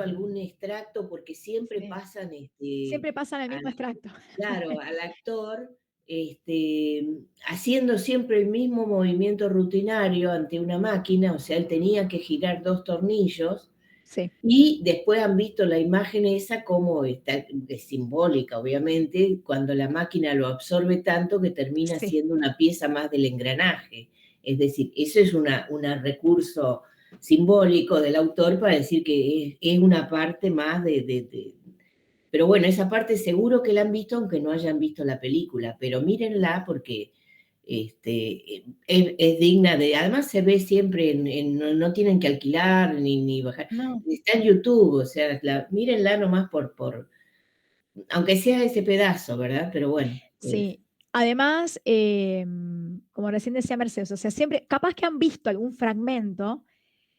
visto algún extracto porque siempre Sí. pasan, Siempre pasan el al mismo extracto. claro, al actor, haciendo siempre el mismo movimiento rutinario ante una máquina, o sea, él tenía que girar 2 tornillos, Sí, y después han visto la imagen esa como está, es simbólica, obviamente, cuando la máquina lo absorbe tanto que termina sí. siendo una pieza más del engranaje. Es decir, eso es una recurso simbólico del autor para decir que es una parte más pero bueno, esa parte seguro que la han visto, aunque no hayan visto la película, pero mírenla porque es digna de, además se ve siempre, no tienen que alquilar ni bajar, No. está en YouTube, o sea, mírenla nomás aunque sea ese pedazo, ¿verdad? Pero bueno, Sí. Además, como recién decía Mercedes, o sea, siempre, capaz que han visto algún fragmento,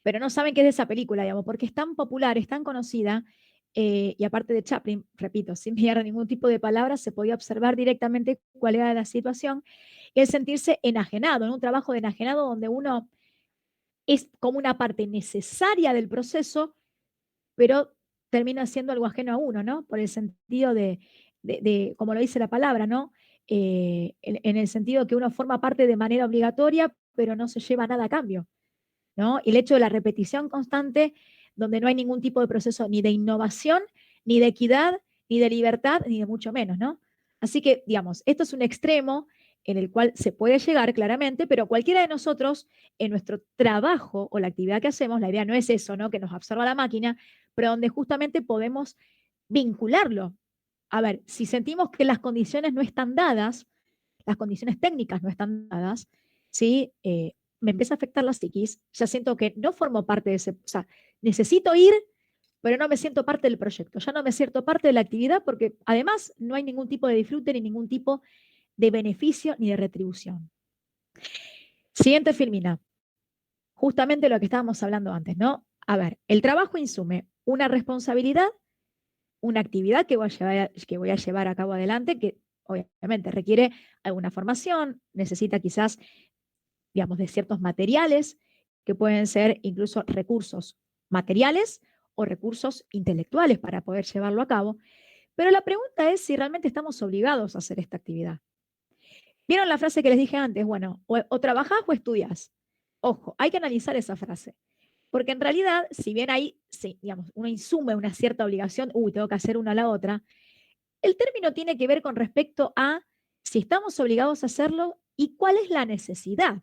pero no saben qué es de esa película, digamos, porque es tan popular, es tan conocida, y aparte de Chaplin, repito, sin mirar ningún tipo de palabras, se podía observar directamente cuál era la situación y el sentirse enajenado, en un trabajo de enajenado donde uno es como una parte necesaria del proceso, pero termina siendo algo ajeno a uno, ¿no? Por el sentido como lo dice la palabra, ¿no? En el sentido que uno forma parte de manera obligatoria, pero no se lleva nada a cambio, ¿no? Y el hecho de la repetición constante, donde no hay ningún tipo de proceso ni de innovación, ni de equidad, ni de libertad, ni de mucho menos, ¿no? Así que, digamos, esto es un extremo en el cual se puede llegar claramente, pero cualquiera de nosotros, en nuestro trabajo o la actividad que hacemos, la idea no es eso, ¿no? Que nos absorba la máquina, pero donde justamente podemos vincularlo. A ver, si sentimos que las condiciones no están dadas, las condiciones técnicas no están dadas, ¿sí? Me empieza a afectar la psiquis, ya siento que no formo parte de ese, o sea, necesito ir, pero no me siento parte del proyecto, ya no me siento parte de la actividad porque además no hay ningún tipo de disfrute ni ningún tipo de beneficio ni de retribución. Siguiente filmina, justamente lo que estábamos hablando antes, ¿no? A ver, el trabajo insume una responsabilidad, una actividad que voy a llevar a cabo adelante, que obviamente requiere alguna formación, necesita quizás, digamos, de ciertos materiales, que pueden ser incluso recursos materiales o recursos intelectuales para poder llevarlo a cabo. Pero la pregunta es si realmente estamos obligados a hacer esta actividad. ¿Vieron la frase que les dije antes? Bueno, o trabajás o estudias. Ojo, hay que analizar esa frase. Porque en realidad, si bien ahí, sí, digamos, uno insume una cierta obligación, uy, tengo que hacer una a la otra, el término tiene que ver con respecto a si estamos obligados a hacerlo y cuál es la necesidad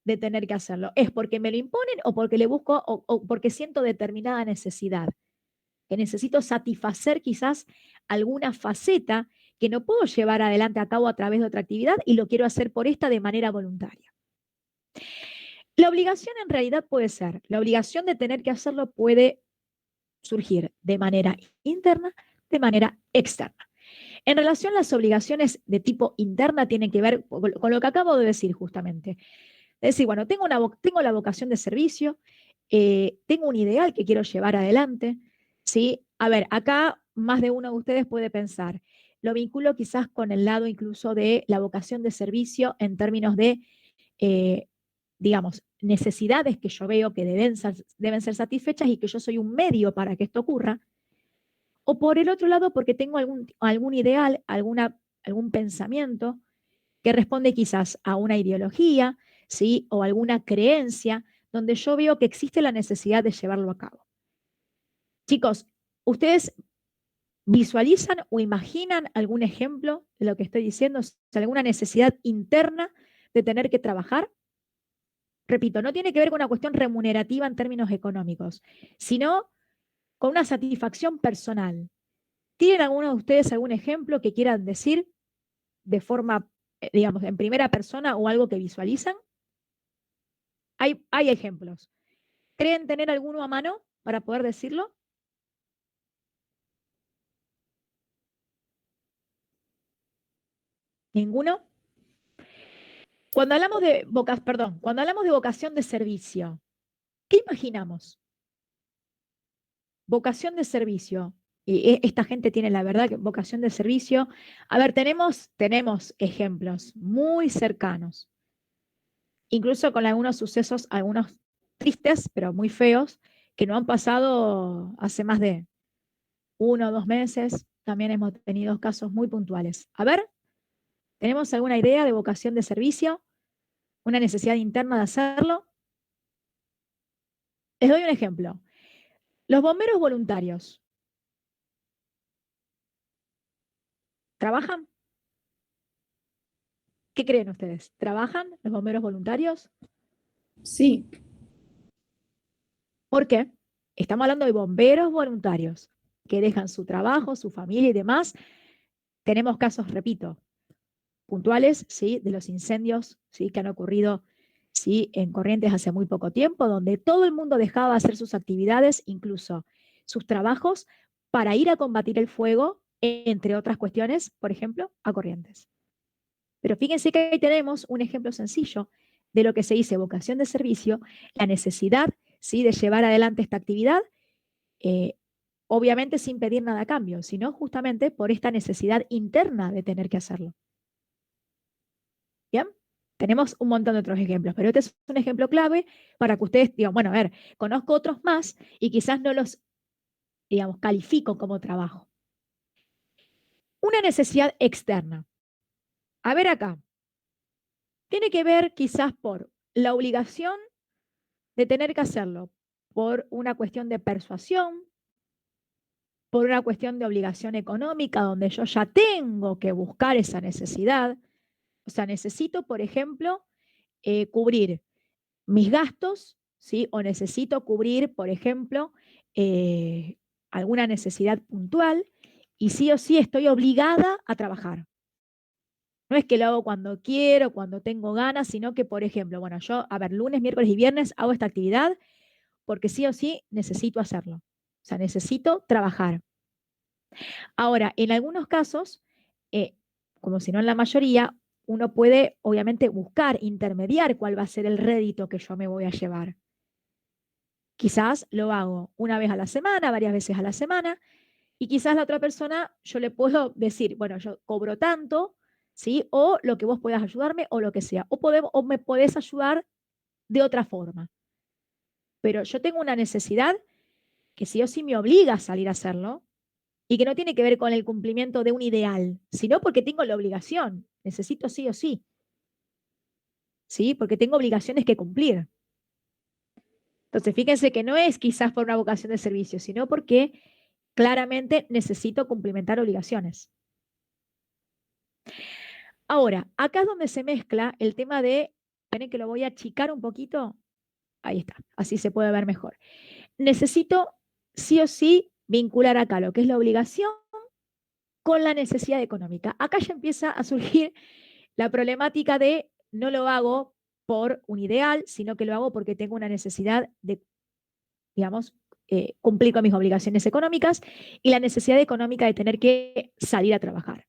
de tener que hacerlo. ¿Es porque me lo imponen o porque le busco o porque siento determinada necesidad? Que necesito satisfacer quizás alguna faceta que no puedo llevar adelante a cabo a través de otra actividad y lo quiero hacer por esta de manera voluntaria. La obligación en realidad puede ser, la obligación de tener que hacerlo puede surgir de manera interna, de manera externa. En relación a las obligaciones de tipo interna tienen que ver con lo que acabo de decir justamente. Es decir, bueno, tengo la vocación de servicio, tengo un ideal que quiero llevar adelante, ¿sí? A ver, acá más de uno de ustedes puede pensar, lo vinculo quizás con el lado incluso de la vocación de servicio en términos de, eh, digamos, necesidades que yo veo que deben ser satisfechas y que yo soy un medio para que esto ocurra, o por el otro lado porque tengo algún ideal, algún pensamiento que responde quizás a una ideología, ¿sí? O alguna creencia donde yo veo que existe la necesidad de llevarlo a cabo. Chicos, ¿ustedes visualizan o imaginan algún ejemplo de lo que estoy diciendo? O sea, alguna necesidad interna de tener que trabajar. Repito, no tiene que ver con una cuestión remunerativa en términos económicos, sino con una satisfacción personal. ¿Tienen alguno de ustedes algún ejemplo que quieran decir de forma, digamos, en primera persona o algo que visualizan? Hay ejemplos. ¿Creen tener alguno a mano para poder decirlo? ¿Ninguno? Cuando hablamos de vocación de servicio, ¿qué imaginamos? Vocación de servicio. Y esta gente tiene la verdad que vocación de servicio. A ver, tenemos ejemplos muy cercanos, incluso con algunos sucesos, algunos tristes, pero muy feos, que no han pasado hace más de 1 o 2 meses. También hemos tenido casos muy puntuales. A ver, ¿tenemos alguna idea de vocación de servicio? ¿Una necesidad interna de hacerlo? Les doy un ejemplo. Los bomberos voluntarios, ¿trabajan? ¿Qué creen ustedes? ¿Trabajan los bomberos voluntarios? Sí, ¿Por qué? Estamos hablando de bomberos voluntarios que dejan su trabajo, su familia y demás. Tenemos casos, repito, puntuales, ¿sí? De los incendios, ¿sí? Que han ocurrido, ¿sí? En Corrientes hace muy poco tiempo, donde todo el mundo dejaba de hacer sus actividades, incluso sus trabajos, para ir a combatir el fuego, entre otras cuestiones, por ejemplo, a Corrientes. Pero fíjense que ahí tenemos un ejemplo sencillo de lo que se dice vocación de servicio, la necesidad, ¿sí? De llevar adelante esta actividad, eh, obviamente sin pedir nada a cambio, sino justamente por esta necesidad interna de tener que hacerlo. ¿Bien? Tenemos un montón de otros ejemplos, pero este es un ejemplo clave para que ustedes digan, bueno, a ver, conozco otros más y quizás no los, digamos, califico como trabajo. Una necesidad externa. A ver acá, tiene que ver quizás por la obligación de tener que hacerlo, por una cuestión de persuasión, por una cuestión de obligación económica, donde yo ya tengo que buscar esa necesidad. O sea, necesito, por ejemplo, cubrir mis gastos, ¿sí? O necesito cubrir, por ejemplo, eh, alguna necesidad puntual y sí o sí estoy obligada a trabajar. No es que lo hago cuando quiero, cuando tengo ganas, sino que, por ejemplo, bueno, yo, a ver, lunes, miércoles y viernes hago esta actividad porque sí o sí necesito hacerlo. O sea, necesito trabajar. Ahora, en algunos casos, eh, como si no en la mayoría, uno puede obviamente buscar, intermediar cuál va a ser el rédito que yo me voy a llevar. Quizás lo hago una vez a la semana, varias veces a la semana, y quizás la otra persona yo le puedo decir, bueno, yo cobro tanto, ¿sí? O lo que vos puedas ayudarme o lo que sea. O me podés ayudar de otra forma. Pero yo tengo una necesidad que sí o sí me obliga a salir a hacerlo y que no tiene que ver con el cumplimiento de un ideal, sino porque tengo la obligación. Necesito sí o sí, ¿sí? Porque tengo obligaciones que cumplir. Entonces, fíjense que no es quizás por una vocación de servicio, sino porque claramente necesito cumplimentar obligaciones. Ahora, acá es donde se mezcla el tema de, esperen que lo voy a achicar un poquito, ahí está, así se puede ver mejor. Necesito sí o sí vincular acá lo que es la obligación con la necesidad económica. Acá ya empieza a surgir la problemática de no lo hago por un ideal, sino que lo hago porque tengo una necesidad de, digamos, cumplir con mis obligaciones económicas y la necesidad económica de tener que salir a trabajar.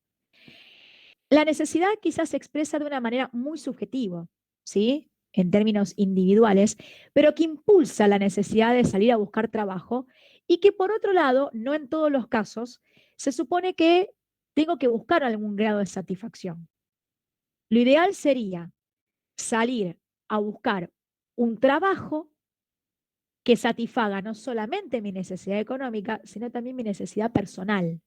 La necesidad quizás se expresa de una manera muy subjetiva, ¿sí? En términos individuales, pero que impulsa la necesidad de salir a buscar trabajo y que por otro lado, no en todos los casos, se supone que tengo que buscar algún grado de satisfacción. Lo ideal sería salir a buscar un trabajo que satisfaga no solamente mi necesidad económica, sino también mi necesidad personal.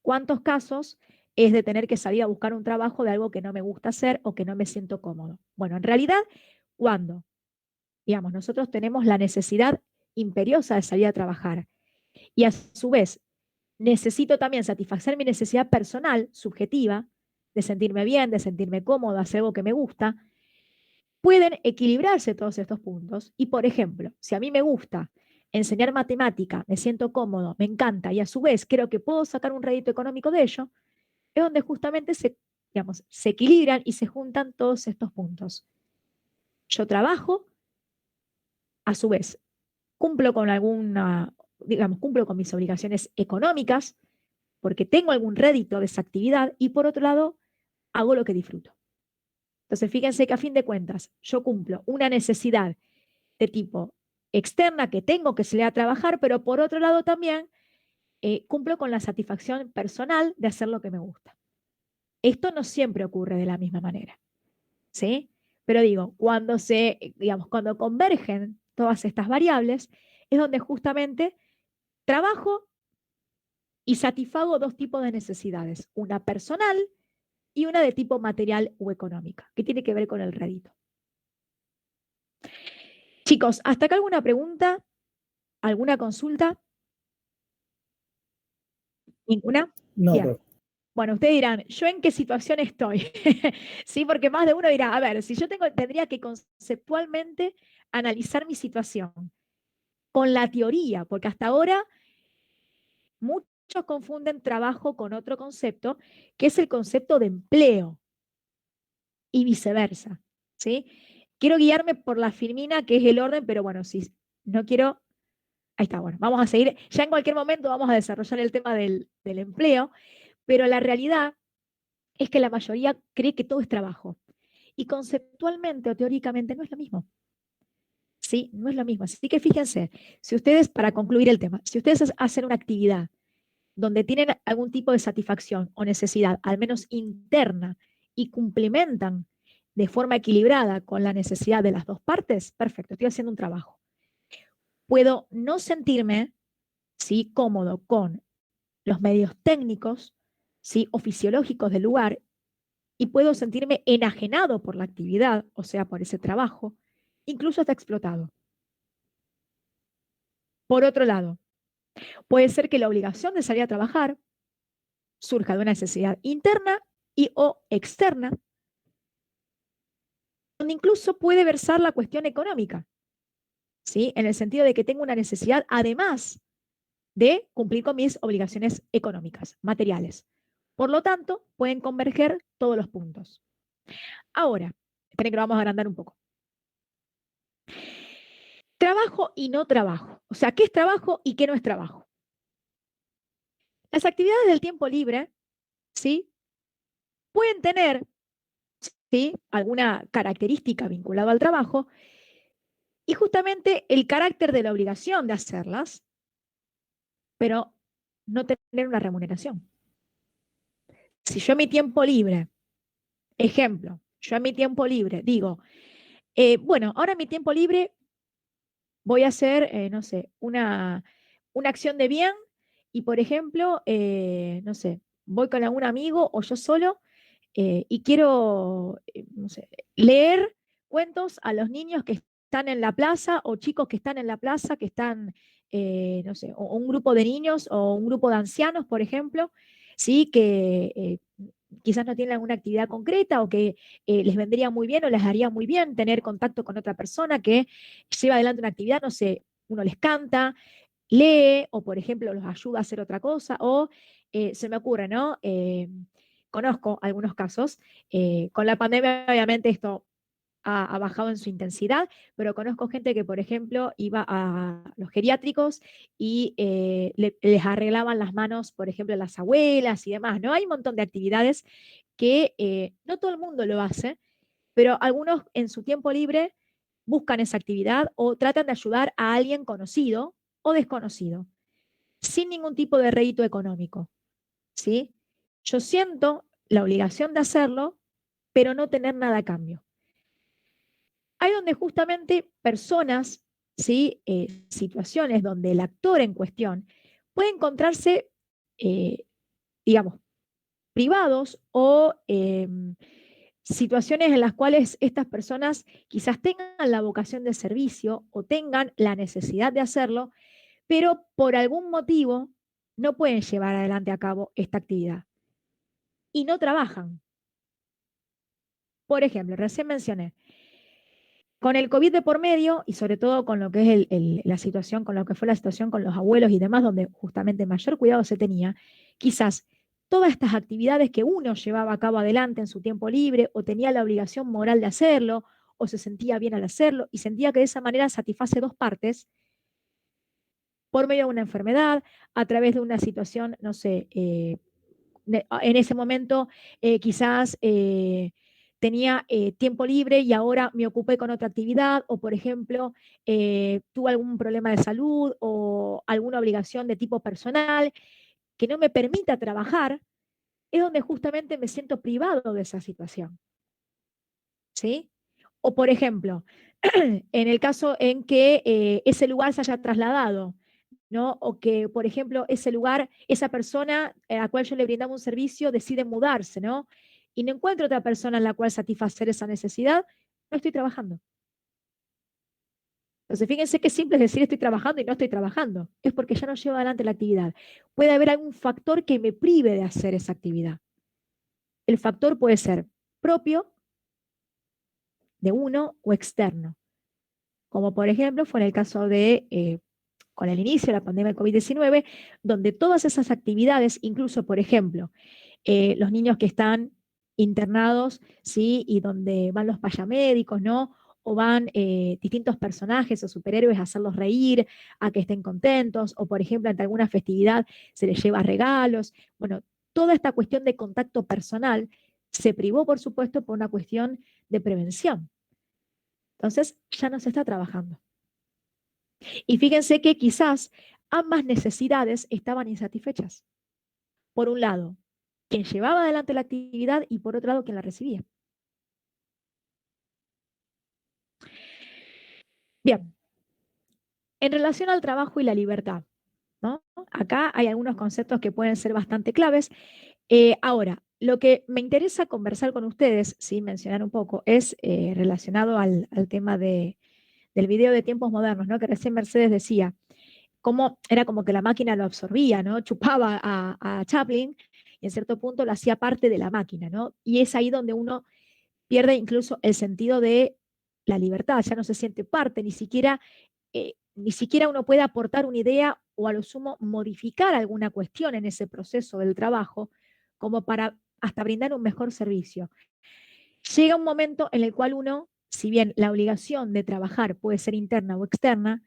¿Cuántos casos es de tener que salir a buscar un trabajo de algo que no me gusta hacer o que no me siento cómodo? Bueno, en realidad, cuando, digamos, nosotros tenemos la necesidad imperiosa de salir a trabajar y a su vez necesito también satisfacer mi necesidad personal, subjetiva, de sentirme bien, de sentirme cómodo, hacer algo que me gusta, pueden equilibrarse todos estos puntos. Y, por ejemplo, si a mí me gusta enseñar matemática, me siento cómodo, me encanta y a su vez creo que puedo sacar un rédito económico de ello, es donde justamente se, digamos, se equilibran y se juntan todos estos puntos. Yo trabajo, a su vez, cumplo con alguna, digamos, cumplo con mis obligaciones económicas, porque tengo algún rédito de esa actividad, y por otro lado, hago lo que disfruto. Entonces, fíjense que a fin de cuentas, yo cumplo una necesidad de tipo externa que tengo que salir a trabajar, pero por otro lado también cumplo con la satisfacción personal de hacer lo que me gusta. Esto no siempre ocurre de la misma manera, ¿sí? Pero digo, cuando se, digamos, cuando convergen todas estas variables, es donde justamente trabajo y satisfago dos tipos de necesidades, una personal y una de tipo material o económica, que tiene que ver con el rédito. Chicos, ¿hasta acá alguna pregunta? ¿Alguna consulta? ¿Ninguna? No, Bien. Bueno, ustedes dirán, ¿yo en qué situación estoy? Sí, porque más de uno dirá, a ver, si yo tendría que conceptualmente analizar mi situación con la teoría, porque hasta ahora muchos confunden trabajo con otro concepto, que es el concepto de empleo y viceversa, ¿sí? Quiero guiarme por la Firmina, que es el orden, pero bueno, si no quiero, ahí está, bueno, vamos a seguir, ya en cualquier momento vamos a desarrollar el tema del empleo, pero la realidad es que la mayoría cree que todo es trabajo. Y conceptualmente o teóricamente no es lo mismo. Sí, no es lo mismo. Así que fíjense, si ustedes, para concluir el tema, si ustedes hacen una actividad donde tienen algún tipo de satisfacción o necesidad, al menos interna, y cumplimentan de forma equilibrada con la necesidad de las dos partes, perfecto, estoy haciendo un trabajo. Puedo no sentirme, ¿sí?, cómodo con los medios técnicos, ¿sí?, o fisiológicos del lugar, y puedo sentirme enajenado por la actividad, o sea, por ese trabajo, incluso hasta explotado. Por otro lado, puede ser que la obligación de salir a trabajar surja de una necesidad interna y o externa, donde incluso puede versar la cuestión económica, ¿sí? En el sentido de que tengo una necesidad además de cumplir con mis obligaciones económicas, materiales. Por lo tanto, pueden converger todos los puntos. Ahora, esperen que lo vamos a agrandar un poco. Trabajo y no trabajo. O sea, ¿qué es trabajo y qué no es trabajo? Las actividades del tiempo libre, ¿sí?, pueden tener, ¿sí?, alguna característica vinculada al trabajo y justamente el carácter de la obligación de hacerlas, pero no tener una remuneración. Si yo en mi tiempo libre, ejemplo, yo en mi tiempo libre digo, bueno, ahora en mi tiempo libre voy a hacer, no sé, una acción de bien y, por ejemplo, no sé, voy con algún amigo o yo solo y quiero, no sé, leer cuentos a los niños que están en la plaza o chicos que están en la plaza, que están, no sé, o un grupo de niños o un grupo de ancianos, por ejemplo, ¿sí?, que quizás no tienen alguna actividad concreta o que les vendría muy bien o les haría muy bien tener contacto con otra persona que lleva adelante una actividad, no sé, uno les canta, lee o, por ejemplo, los ayuda a hacer otra cosa o se me ocurre, ¿no? Conozco algunos casos. Con la pandemia, obviamente, esto ha bajado en su intensidad, pero conozco gente que, por ejemplo, iba a los geriátricos y les arreglaban las manos, por ejemplo, a las abuelas y demás, ¿no? Hay un montón de actividades que no todo el mundo lo hace, pero algunos en su tiempo libre buscan esa actividad o tratan de ayudar a alguien conocido o desconocido, sin ningún tipo de rédito económico, ¿sí? Yo siento la obligación de hacerlo, pero no tener nada a cambio. Hay donde justamente personas, ¿sí?, situaciones donde el actor en cuestión puede encontrarse, eh, digamos, privados o situaciones en las cuales estas personas quizás tengan la vocación de servicio o tengan la necesidad de hacerlo, pero por algún motivo no pueden llevar adelante a cabo esta actividad y no trabajan. Por ejemplo, recién mencioné, con el COVID de por medio y sobre todo con lo que es la situación, con lo que fue la situación con los abuelos y demás, donde justamente mayor cuidado se tenía, quizás todas estas actividades que uno llevaba a cabo adelante en su tiempo libre o tenía la obligación moral de hacerlo o se sentía bien al hacerlo y sentía que de esa manera satisface dos partes, por medio de una enfermedad, a través de una situación, no sé, en ese momento quizás tenía tiempo libre y ahora me ocupé con otra actividad, o por ejemplo, tuve algún problema de salud o alguna obligación de tipo personal que no me permita trabajar, es donde justamente me siento privado de esa situación. ¿Sí? O, por ejemplo, en el caso en que ese lugar se haya trasladado, ¿no? O que, por ejemplo, ese lugar, esa persona a la cual yo le brindaba un servicio decide mudarse, ¿no? Y no encuentro otra persona en la cual satisfacer esa necesidad, no estoy trabajando. Entonces, fíjense qué simple es decir estoy trabajando y no estoy trabajando. Es porque ya no llevo adelante la actividad. Puede haber algún factor que me prive de hacer esa actividad. El factor puede ser propio de uno o externo, como por ejemplo fue en el caso de, con el inicio de la pandemia del COVID-19, donde todas esas actividades, incluso por ejemplo, los niños que están internados, ¿sí? Y donde van los payamédicos, ¿no? O van distintos personajes o superhéroes a hacerlos reír, a que estén contentos, o por ejemplo, ante alguna festividad se les lleva regalos. Bueno, toda esta cuestión de contacto personal se privó, por supuesto, por una cuestión de prevención. Entonces, ya no se está trabajando. Y fíjense que quizás ambas necesidades estaban insatisfechas. Por un lado, quien llevaba adelante la actividad y por otro lado, quien la recibía. Bien, en relación al trabajo y la libertad, ¿no? Acá hay algunos conceptos que pueden ser bastante claves. Ahora, lo que me interesa conversar con ustedes, sí, mencionar un poco, es relacionado al tema del video de tiempos modernos, ¿no? Que recién Mercedes decía, cómo era como que la máquina lo absorbía, ¿no? Chupaba a Chaplin y en cierto punto lo hacía parte de la máquina, ¿no? Y es ahí donde uno pierde incluso el sentido de la libertad, ya no se siente parte, ni siquiera uno puede aportar una idea o a lo sumo modificar alguna cuestión en ese proceso del trabajo como para hasta brindar un mejor servicio. Llega un momento en el cual uno, si bien la obligación de trabajar puede ser interna o externa,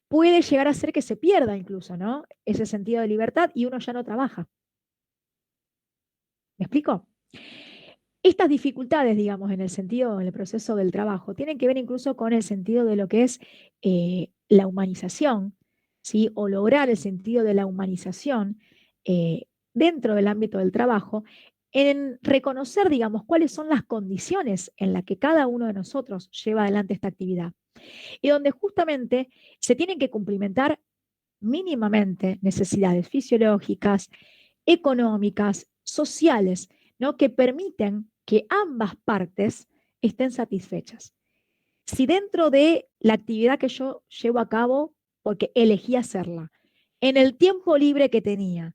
puede llegar a ser que se pierda incluso, ¿no? Ese sentido de libertad y uno ya no trabaja. ¿Me explico? Estas dificultades, digamos, en el sentido, en el proceso del trabajo, tienen que ver incluso con el sentido de lo que es la humanización, ¿sí? O lograr el sentido de la humanización eh, dentro del ámbito del trabajo, en reconocer, digamos, cuáles son las condiciones en las que cada uno de nosotros lleva adelante esta actividad. Y donde justamente se tienen que cumplimentar mínimamente necesidades fisiológicas, económicas, sociales, ¿no? Que permiten que ambas partes estén satisfechas. Si dentro de la actividad que yo llevo a cabo, porque elegí hacerla, en el tiempo libre que tenía,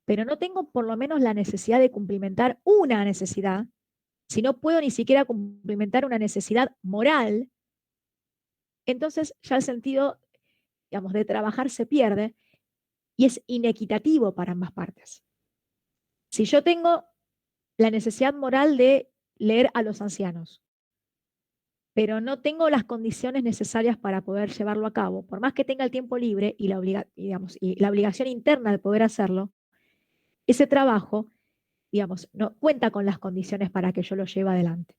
pero no tengo por lo menos la necesidad de cumplimentar una necesidad, si no puedo ni siquiera cumplimentar una necesidad moral, entonces ya el sentido, digamos, de trabajar se pierde y es inequitativo para ambas partes. Si yo tengo la necesidad moral de leer a los ancianos, pero no tengo las condiciones necesarias para poder llevarlo a cabo, por más que tenga el tiempo libre y y la obligación interna de poder hacerlo, ese trabajo, digamos, no cuenta con las condiciones para que yo lo lleve adelante.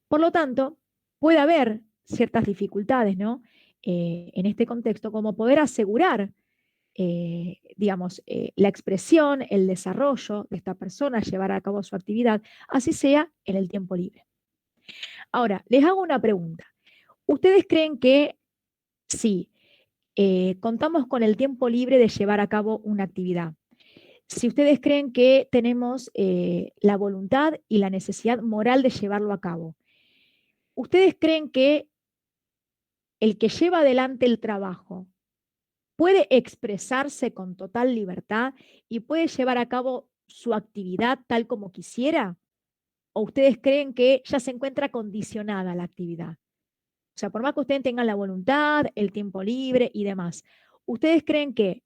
Por lo tanto, puede haber ciertas dificultades, ¿no? En este contexto, como poder asegurar la expresión, el desarrollo de esta persona, llevar a cabo su actividad, así sea en el tiempo libre. Ahora, les hago una pregunta. ¿Ustedes creen que si contamos con el tiempo libre de llevar a cabo una actividad, si ustedes creen que tenemos la voluntad y la necesidad moral de llevarlo a cabo, ¿ustedes creen que el que lleva adelante el trabajo puede expresarse con total libertad y puede llevar a cabo su actividad tal como quisiera? ¿O ustedes creen que ya se encuentra condicionada la actividad? O sea, por más que ustedes tengan la voluntad, el tiempo libre y demás, ¿ustedes creen que,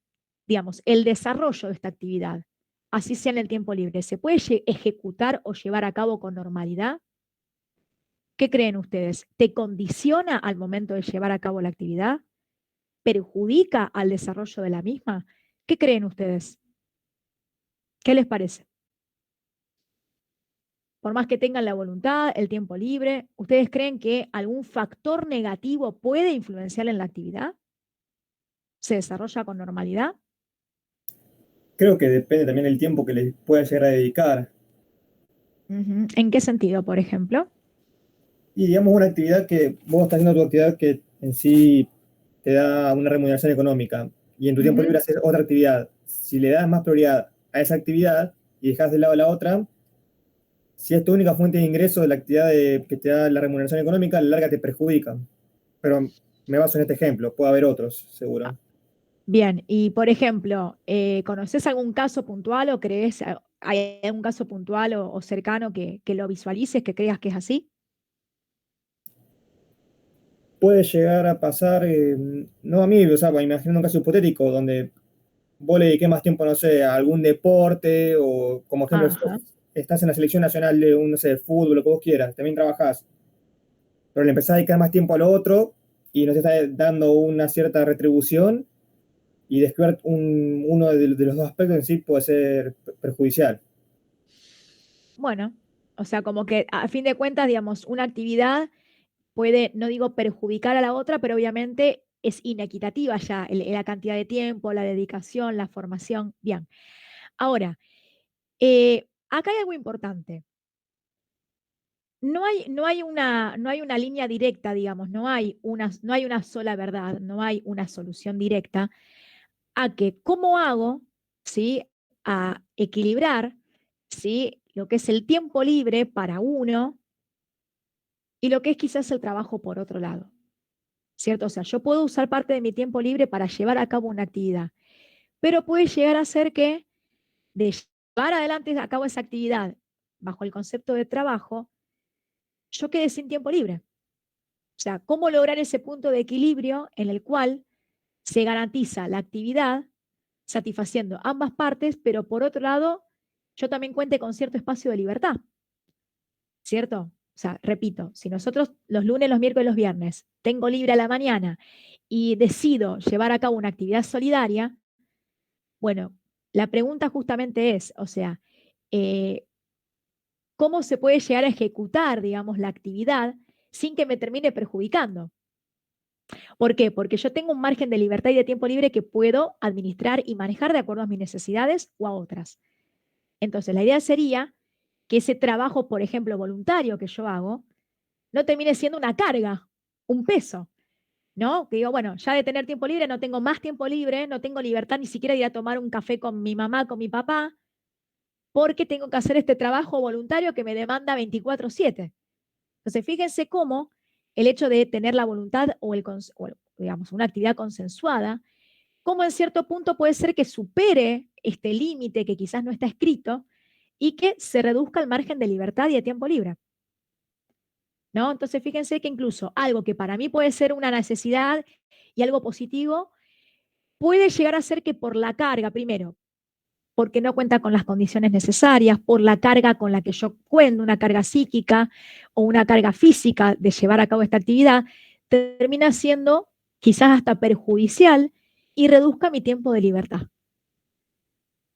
digamos, el desarrollo de esta actividad, así sea en el tiempo libre, se puede ejecutar o llevar a cabo con normalidad? ¿Qué creen ustedes? ¿Te condiciona al momento de llevar a cabo la actividad? ¿Perjudica al desarrollo de la misma? ¿Qué creen ustedes? ¿Qué les parece? Por más que tengan la voluntad, el tiempo libre, ¿ustedes creen que algún factor negativo puede influenciar en la actividad? ¿Se desarrolla con normalidad? Creo que depende también del tiempo que le pueda llegar a dedicar. ¿En qué sentido, por ejemplo? Y digamos una actividad que vos estás haciendo tu actividad que en sí te da una remuneración económica y en tu tiempo libre haces otra actividad. Si le das más prioridad a esa actividad y dejas de lado la otra, si es tu única fuente de ingreso de la actividad que te da la remuneración económica, a la larga te perjudica. Pero me baso en este ejemplo, puede haber otros, seguro. Bien, y por ejemplo, ¿conoces algún caso puntual o crees, hay algún caso puntual o cercano que lo visualices, que creas que es así? Puede llegar a pasar, no a mí, o sea, imaginando un caso hipotético donde vos le dediques más tiempo, no sé, a algún deporte o, como ejemplo, Ajá. estás en la selección nacional de un, no sé, de fútbol, lo que vos quieras, también trabajás, pero le empezás a dedicar más tiempo a lo otro y no te está dando una cierta retribución y descuidar uno de los dos aspectos en sí puede ser perjudicial. Bueno, o sea, como que a fin de cuentas, digamos, una actividad puede, no digo perjudicar a la otra, pero obviamente es inequitativa ya la cantidad de tiempo, la dedicación, la formación. Bien. Ahora, acá hay algo importante. No hay una línea directa, digamos, no hay una sola verdad, no hay una solución directa a que cómo hago, ¿sí? A equilibrar, ¿sí? Lo que es el tiempo libre para uno y lo que es quizás el trabajo por otro lado, ¿cierto? O sea, yo puedo usar parte de mi tiempo libre para llevar a cabo una actividad, pero puede llegar a ser que de llevar adelante a cabo esa actividad bajo el concepto de trabajo, yo quede sin tiempo libre. O sea, cómo lograr ese punto de equilibrio en el cual se garantiza la actividad satisfaciendo ambas partes, pero por otro lado, yo también cuente con cierto espacio de libertad, ¿cierto? O sea, repito, si nosotros los lunes, los miércoles, los viernes tengo libre a la mañana y decido llevar a cabo una actividad solidaria, bueno, la pregunta justamente es, o sea, eh, ¿cómo se puede llegar a ejecutar, digamos, la actividad sin que me termine perjudicando? ¿Por qué? Porque yo tengo un margen de libertad y de tiempo libre que puedo administrar y manejar de acuerdo a mis necesidades o a otras. Entonces, la idea sería que ese trabajo, por ejemplo, voluntario que yo hago, no termine siendo una carga, un peso, ¿no? Que digo, bueno, ya de tener tiempo libre no tengo más tiempo libre, no tengo libertad ni siquiera de ir a tomar un café con mi mamá, con mi papá, porque tengo que hacer este trabajo voluntario que me demanda 24/7. Entonces, fíjense cómo el hecho de tener la voluntad o digamos, una actividad consensuada, cómo en cierto punto puede ser que supere este límite que quizás no está escrito y que se reduzca el margen de libertad y de tiempo libre, ¿no? Entonces, fíjense que incluso algo que para mí puede ser una necesidad y algo positivo, puede llegar a ser que por la carga, primero, porque no cuenta con las condiciones necesarias, por la carga con la que yo cuento, una carga psíquica o una carga física de llevar a cabo esta actividad, termina siendo quizás hasta perjudicial y reduzca mi tiempo de libertad,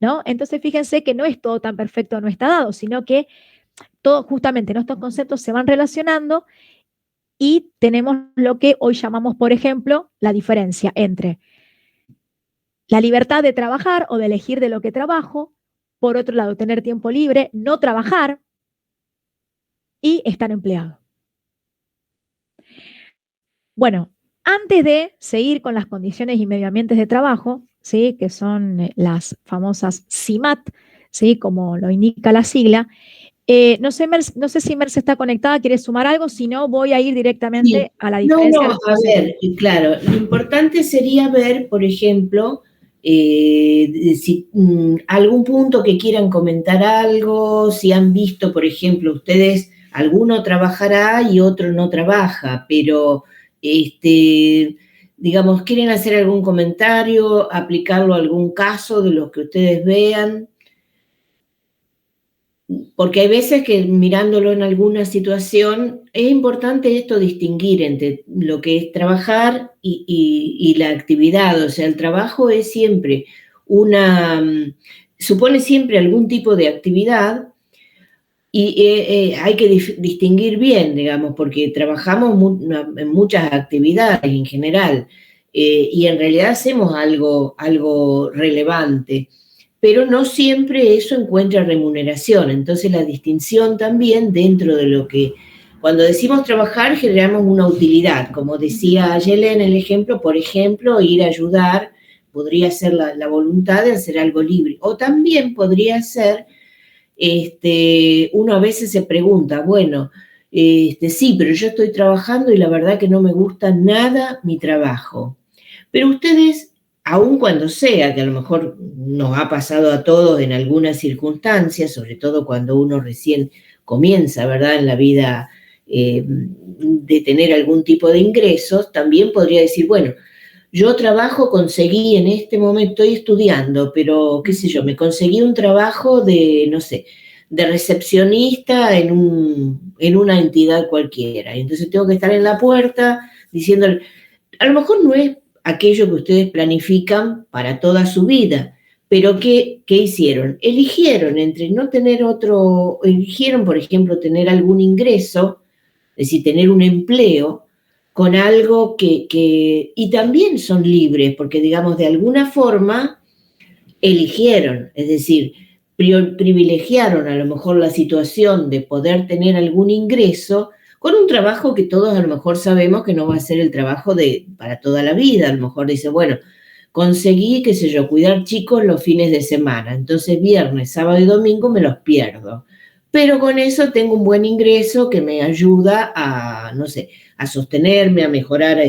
¿no? Entonces fíjense que no es todo tan perfecto, no está dado, sino que todo, justamente estos conceptos se van relacionando y tenemos lo que hoy llamamos, por ejemplo, la diferencia entre la libertad de trabajar o de elegir de lo que trabajo, por otro lado, tener tiempo libre, no trabajar y estar empleado. Bueno, antes de seguir con las condiciones y medio ambientes de trabajo, ¿sí? Que son las famosas CIMAT, ¿sí? Como lo indica la sigla, no sé si Merce está conectada, quiere sumar algo, si no voy a ir directamente Sí. a la No, diferencia de no, los a conceptos. ver, claro, lo importante sería ver, por ejemplo, si algún punto que quieran comentar algo, si han visto, por ejemplo, ustedes, alguno trabajará y otro no trabaja, pero, digamos, quieren hacer algún comentario, aplicarlo a algún caso de los que ustedes vean. Porque hay veces que mirándolo en alguna situación, es importante esto distinguir entre lo que es trabajar y la actividad. O sea, el trabajo es siempre supone siempre algún tipo de actividad y hay que distinguir bien, digamos, porque trabajamos en muchas actividades en general y en realidad hacemos algo relevante, pero no siempre eso encuentra remuneración. Entonces la distinción también dentro de lo que Cuando decimos trabajar, generamos una utilidad. Como decía Ayelen en el ejemplo, por ejemplo, ir a ayudar, podría ser la voluntad de hacer algo libre. O también podría ser, uno a veces se pregunta, bueno, sí, pero yo estoy trabajando y la verdad que no me gusta nada mi trabajo. Pero ustedes, aun cuando sea, que a lo mejor nos ha pasado a todos en algunas circunstancias, sobre todo cuando uno recién comienza, ¿verdad?, en la vida de tener algún tipo de ingresos, también podría decir, bueno, yo trabajo, conseguí en este momento, estoy estudiando, pero qué sé yo, me conseguí un trabajo de, no sé, de recepcionista en una entidad cualquiera. Y entonces tengo que estar en la puerta diciéndole, a lo mejor no es aquello que ustedes planifican para toda su vida, pero ¿qué hicieron? Eligieron entre no tener otro, eligieron, por ejemplo, tener algún ingreso, es decir, tener un empleo con algo y también son libres, porque digamos, de alguna forma eligieron, es decir, privilegiaron a lo mejor la situación de poder tener algún ingreso con un trabajo que todos a lo mejor sabemos que no va a ser el trabajo para toda la vida. A lo mejor dice, bueno, conseguí, qué sé yo, cuidar chicos los fines de semana, entonces viernes, sábado y domingo me los pierdo. Pero con eso tengo un buen ingreso que me ayuda a, no sé, a sostenerme, a mejorar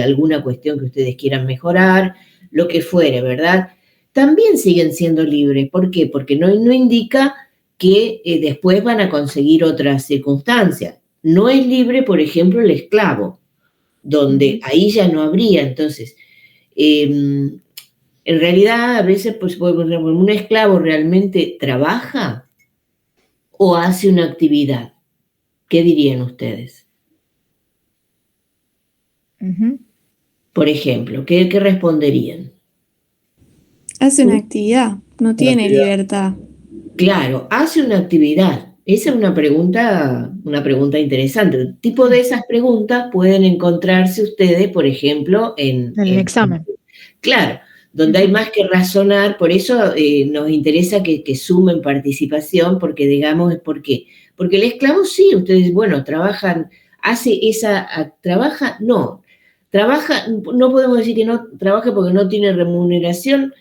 alguna cuestión que ustedes quieran mejorar, lo que fuere, ¿verdad? También siguen siendo libres. ¿Por qué? Porque no indica que después van a conseguir otras circunstancias. No es libre, por ejemplo, el esclavo, donde ahí ya no habría. Entonces, en realidad, a veces, pues, ¿un esclavo realmente trabaja o hace una actividad? ¿Qué dirían ustedes? Por ejemplo, ¿qué responderían? Hace una actividad, no tiene libertad. Claro, hace una actividad. Esa es una pregunta interesante. El tipo de esas preguntas pueden encontrarse ustedes, por ejemplo, en el examen. Claro, donde hay más que razonar, por eso nos interesa que sumen participación, porque digamos, ¿por qué? Porque el esclavo sí, ustedes, bueno, trabaja, no podemos decir que no trabaja porque no tiene remuneración.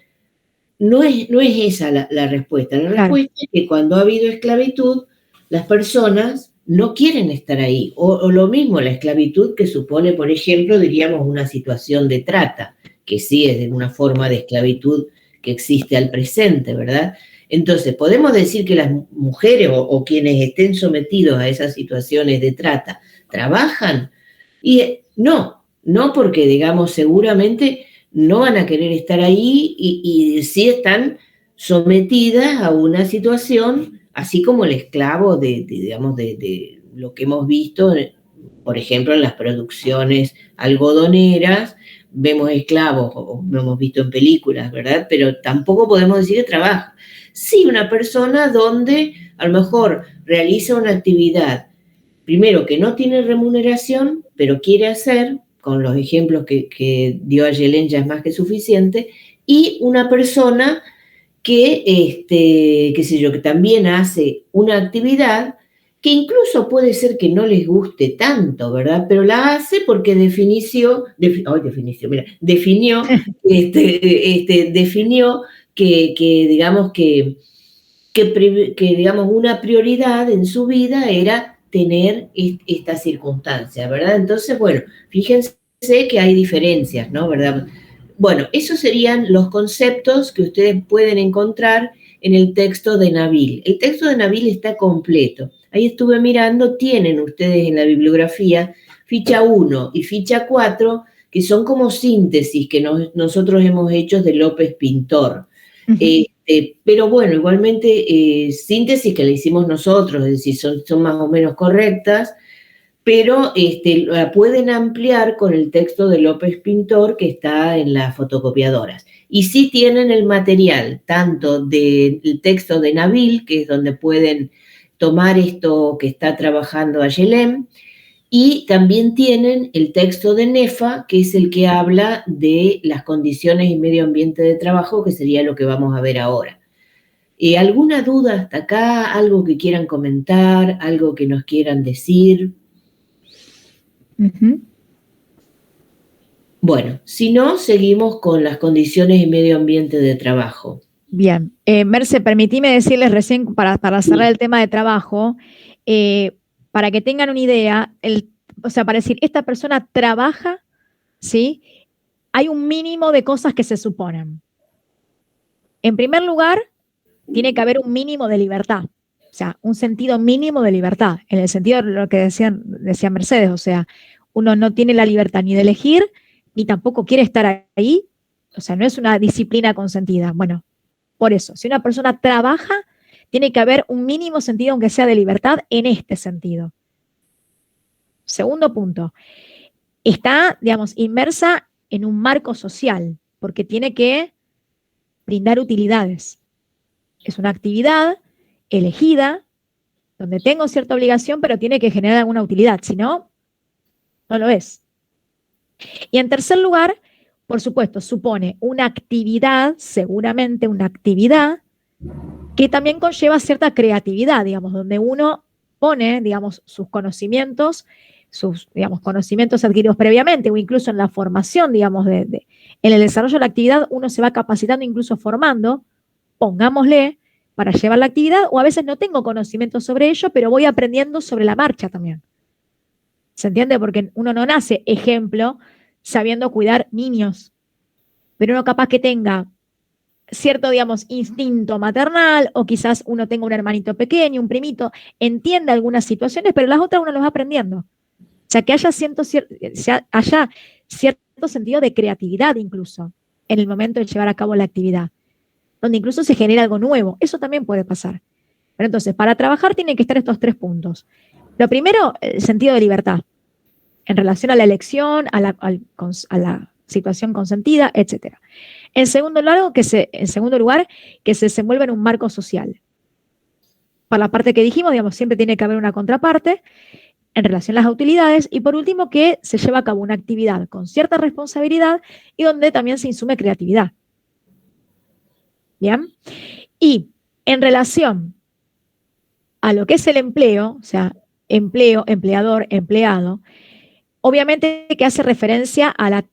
No es esa la respuesta. La respuesta es que cuando ha habido esclavitud, las personas no quieren estar ahí. O lo mismo la esclavitud que supone, por ejemplo, diríamos una situación de trata, que sí es de una forma de esclavitud que existe al presente, ¿verdad? Entonces, podemos decir que las mujeres o quienes estén sometidos a esas situaciones de trata trabajan. Y no porque, digamos, seguramente no van a querer estar ahí y sí están sometidas a una situación, así como el esclavo digamos, de lo que hemos visto, por ejemplo, en las producciones algodoneras, vemos esclavos, o lo hemos visto en películas, ¿verdad? Pero tampoco podemos decir que trabaja. Sí, una persona donde a lo mejor realiza una actividad, primero que no tiene remuneración, pero quiere hacer, con los ejemplos que dio Ayelen ya es más que suficiente, y una persona que, qué sé yo, que también hace una actividad que incluso puede ser que no les guste tanto, ¿verdad? Pero la hace porque definió digamos que digamos una prioridad en su vida era tener esta circunstancia, ¿verdad? Entonces, bueno, fíjense que hay diferencias, ¿no? ¿Verdad? Bueno, esos serían los conceptos que ustedes pueden encontrar en el texto de Nabil. El texto de Nabil está completo. Ahí estuve mirando, tienen ustedes en la bibliografía ficha 1 y ficha 4, que son como síntesis que nosotros hemos hecho de López Pintor. Pero bueno, igualmente síntesis que le hicimos nosotros, es decir, son más o menos correctas, pero la pueden ampliar con el texto de López Pintor que está en las fotocopiadoras. Y sí tienen el material, tanto del texto de Nabil, que es donde pueden tomar esto que está trabajando Ayelen, y también tienen el texto de Nefa, que es el que habla de las condiciones y medio ambiente de trabajo, que sería lo que vamos a ver ahora. ¿Alguna duda hasta acá? ¿Algo que quieran comentar? ¿Algo que nos quieran decir? Ujú. Bueno, si no, seguimos con las condiciones y medio ambiente de trabajo. Bien. Merce, permitime decirles recién, para cerrar el tema de trabajo, para que tengan una idea, o sea, para decir, esta persona trabaja, ¿sí? Hay un mínimo de cosas que se suponen. En primer lugar, tiene que haber un mínimo de libertad, o sea, un sentido mínimo de libertad, en el sentido de lo que decía Mercedes, o sea, uno no tiene la libertad ni de elegir, ni tampoco quiere estar ahí, o sea, no es una disciplina consentida. Bueno, por eso, si una persona trabaja, tiene que haber un mínimo sentido, aunque sea de libertad, en este sentido. Segundo punto, está, digamos, inmersa en un marco social, porque tiene que brindar utilidades. Es una actividad elegida, donde tengo cierta obligación, pero tiene que generar alguna utilidad, si no, no lo es. Y en tercer lugar, por supuesto, supone una actividad, seguramente una actividad, que también conlleva cierta creatividad, digamos, donde uno pone, digamos, sus conocimientos, sus, digamos, conocimientos adquiridos previamente o incluso en la formación, digamos, en el desarrollo de la actividad, uno se va capacitando, incluso formando, pongámosle, para llevar la actividad, o a veces no tengo conocimiento sobre ello, pero voy aprendiendo sobre la marcha también. ¿Se entiende? Porque uno no nace, ejemplo, sabiendo cuidar niños, pero uno capaz que tenga cierto, digamos, instinto maternal, o quizás uno tenga un hermanito pequeño, un primito, entiende algunas situaciones, pero las otras uno las va aprendiendo. O sea, que haya cierto sentido de creatividad incluso en el momento de llevar a cabo la actividad, donde incluso se genera algo nuevo. Eso también puede pasar. Pero entonces, para trabajar tienen que estar estos 3 puntos. Lo primero, el sentido de libertad, en relación a la elección, a la situación consentida, etc. En segundo lugar, que se desenvuelva en un marco social. Para la parte que dijimos, digamos, siempre tiene que haber una contraparte en relación a las utilidades. Y por último, que se lleva a cabo una actividad con cierta responsabilidad y donde también se insume creatividad. ¿Bien? Y en relación a lo que es el empleo, o sea, empleo, empleador, empleado, obviamente que hace referencia a la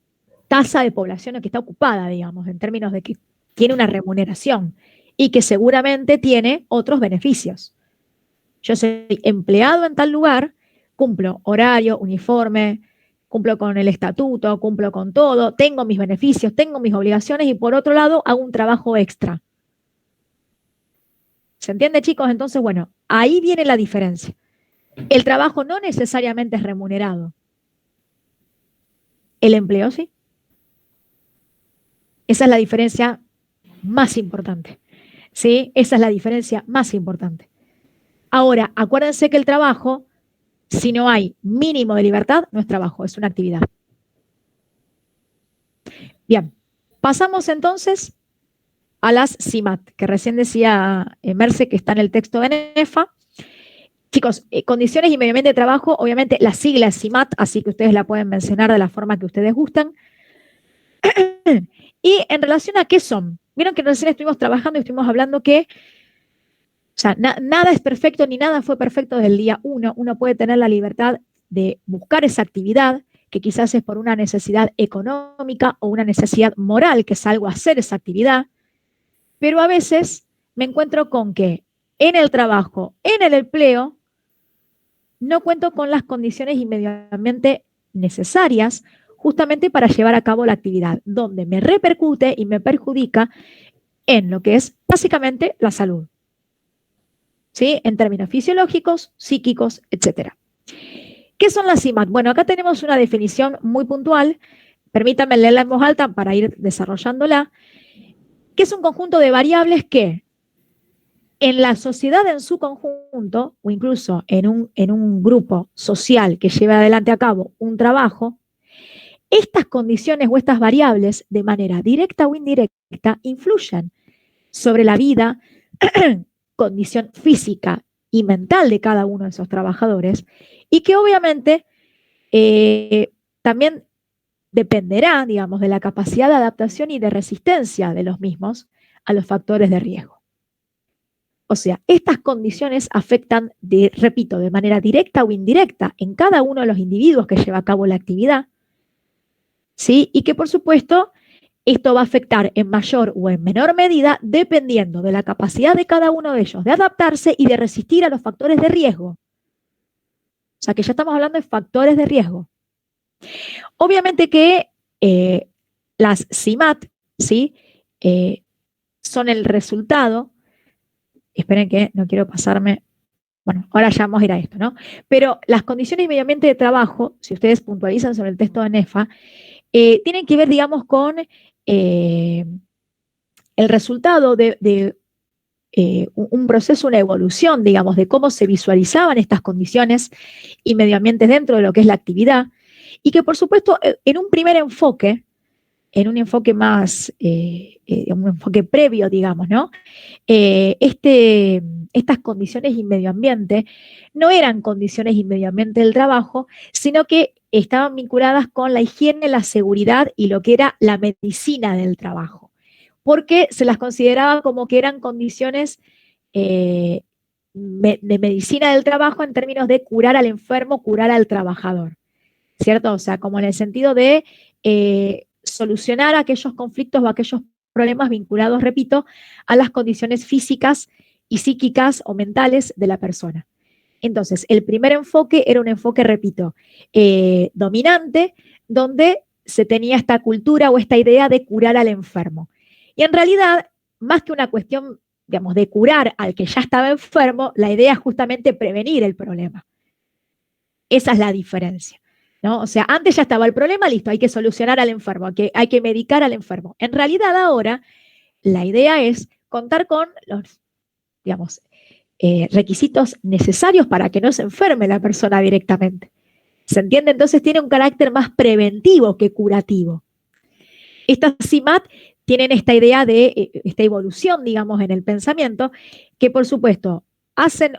tasa de población que está ocupada, digamos, en términos de que tiene una remuneración y que seguramente tiene otros beneficios. Yo soy empleado en tal lugar, cumplo horario, uniforme, cumplo con el estatuto, cumplo con todo, tengo mis beneficios, tengo mis obligaciones y por otro lado hago un trabajo extra. ¿Se entiende, chicos? Entonces, bueno, ahí viene la diferencia. El trabajo no necesariamente es remunerado. El empleo sí. Esa es la diferencia más importante. ¿Sí? Esa es la diferencia más importante. Ahora, acuérdense que el trabajo, si no hay mínimo de libertad, no es trabajo, es una actividad. Bien, pasamos entonces a las CIMAT, que recién decía Merce que está en el texto de NEFA. Chicos, condiciones y medio ambiente de trabajo, obviamente la sigla es CIMAT, así que ustedes la pueden mencionar de la forma que ustedes gustan. Y en relación a qué son, vieron que recién estuvimos trabajando y estuvimos hablando que, o sea, nada es perfecto ni nada fue perfecto desde el día 1. Uno puede tener la libertad de buscar esa actividad, que quizás es por una necesidad económica o una necesidad moral, que es algo hacer esa actividad, pero a veces me encuentro con que en el trabajo, en el empleo, no cuento con las condiciones y medio ambiente necesarias justamente para llevar a cabo la actividad, donde me repercute y me perjudica en lo que es básicamente la salud, ¿sí? En términos fisiológicos, psíquicos, etc. ¿Qué son las CIMAT? Bueno, acá tenemos una definición muy puntual, permítanme leerla en voz alta para ir desarrollándola, que es un conjunto de variables que en la sociedad en su conjunto, o incluso en un grupo social que lleve adelante a cabo un trabajo, estas condiciones o estas variables, de manera directa o indirecta, influyen sobre la vida, condición física y mental de cada uno de esos trabajadores, y que obviamente también dependerá, digamos, de la capacidad de adaptación y de resistencia de los mismos a los factores de riesgo. O sea, estas condiciones afectan, repito, de manera directa o indirecta en cada uno de los individuos que lleva a cabo la actividad, ¿sí? Y que, por supuesto, esto va a afectar en mayor o en menor medida dependiendo de la capacidad de cada uno de ellos de adaptarse y de resistir a los factores de riesgo. O sea, que ya estamos hablando de factores de riesgo. Obviamente que las CIMAT, ¿sí? Son el resultado. Esperen que no quiero pasarme. Bueno, ahora ya vamos a ir a esto, ¿no? Pero las condiciones de medio ambiente de trabajo, si ustedes puntualizan sobre el texto de NEFA, tienen que ver, digamos, con el resultado de un proceso, una evolución, digamos, de cómo se visualizaban estas condiciones y medio ambiente dentro de lo que es la actividad, y que, por supuesto, en un primer enfoque, en un enfoque más, un enfoque previo, digamos, ¿no? Estas condiciones y medio ambiente no eran condiciones y medio ambiente del trabajo, sino que estaban vinculadas con la higiene, la seguridad y lo que era la medicina del trabajo, porque se las consideraba como que eran condiciones de medicina del trabajo en términos de curar al enfermo, curar al trabajador, ¿cierto? O sea, como en el sentido de solucionar aquellos conflictos o aquellos problemas vinculados, repito, a las condiciones físicas y psíquicas o mentales de la persona. Entonces, el primer enfoque era un enfoque, repito, dominante, donde se tenía esta cultura o esta idea de curar al enfermo. Y en realidad, más que una cuestión, digamos, de curar al que ya estaba enfermo, la idea es justamente prevenir el problema. Esa es la diferencia, ¿no? O sea, antes ya estaba el problema, listo, hay que solucionar al enfermo, hay que medicar al enfermo. En realidad ahora, la idea es contar con los, digamos, requisitos necesarios para que no se enferme la persona directamente. ¿Se entiende? Entonces tiene un carácter más preventivo que curativo. Estas CIMAT tienen esta idea de esta evolución, digamos, en el pensamiento, que por supuesto hacen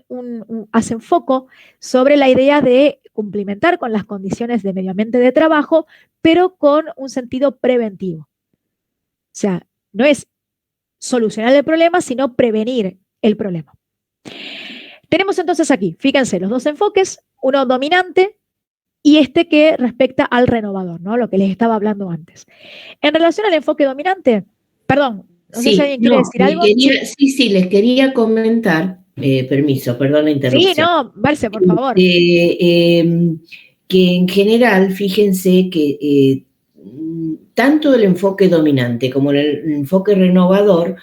foco sobre la idea de cumplimentar con las condiciones de medio ambiente de trabajo, pero con un sentido preventivo. O sea, no es solucionar el problema, sino prevenir el problema. Tenemos entonces aquí, fíjense, los dos enfoques, uno dominante y este que respecta al renovador, ¿no? Lo que les estaba hablando antes. En relación al enfoque dominante, perdón, no sé si alguien quiere decir algo. Sí, les quería comentar, permiso, perdón la interrupción. Sí, no, Marce, por favor. Que en general, fíjense que tanto el enfoque dominante como el enfoque renovador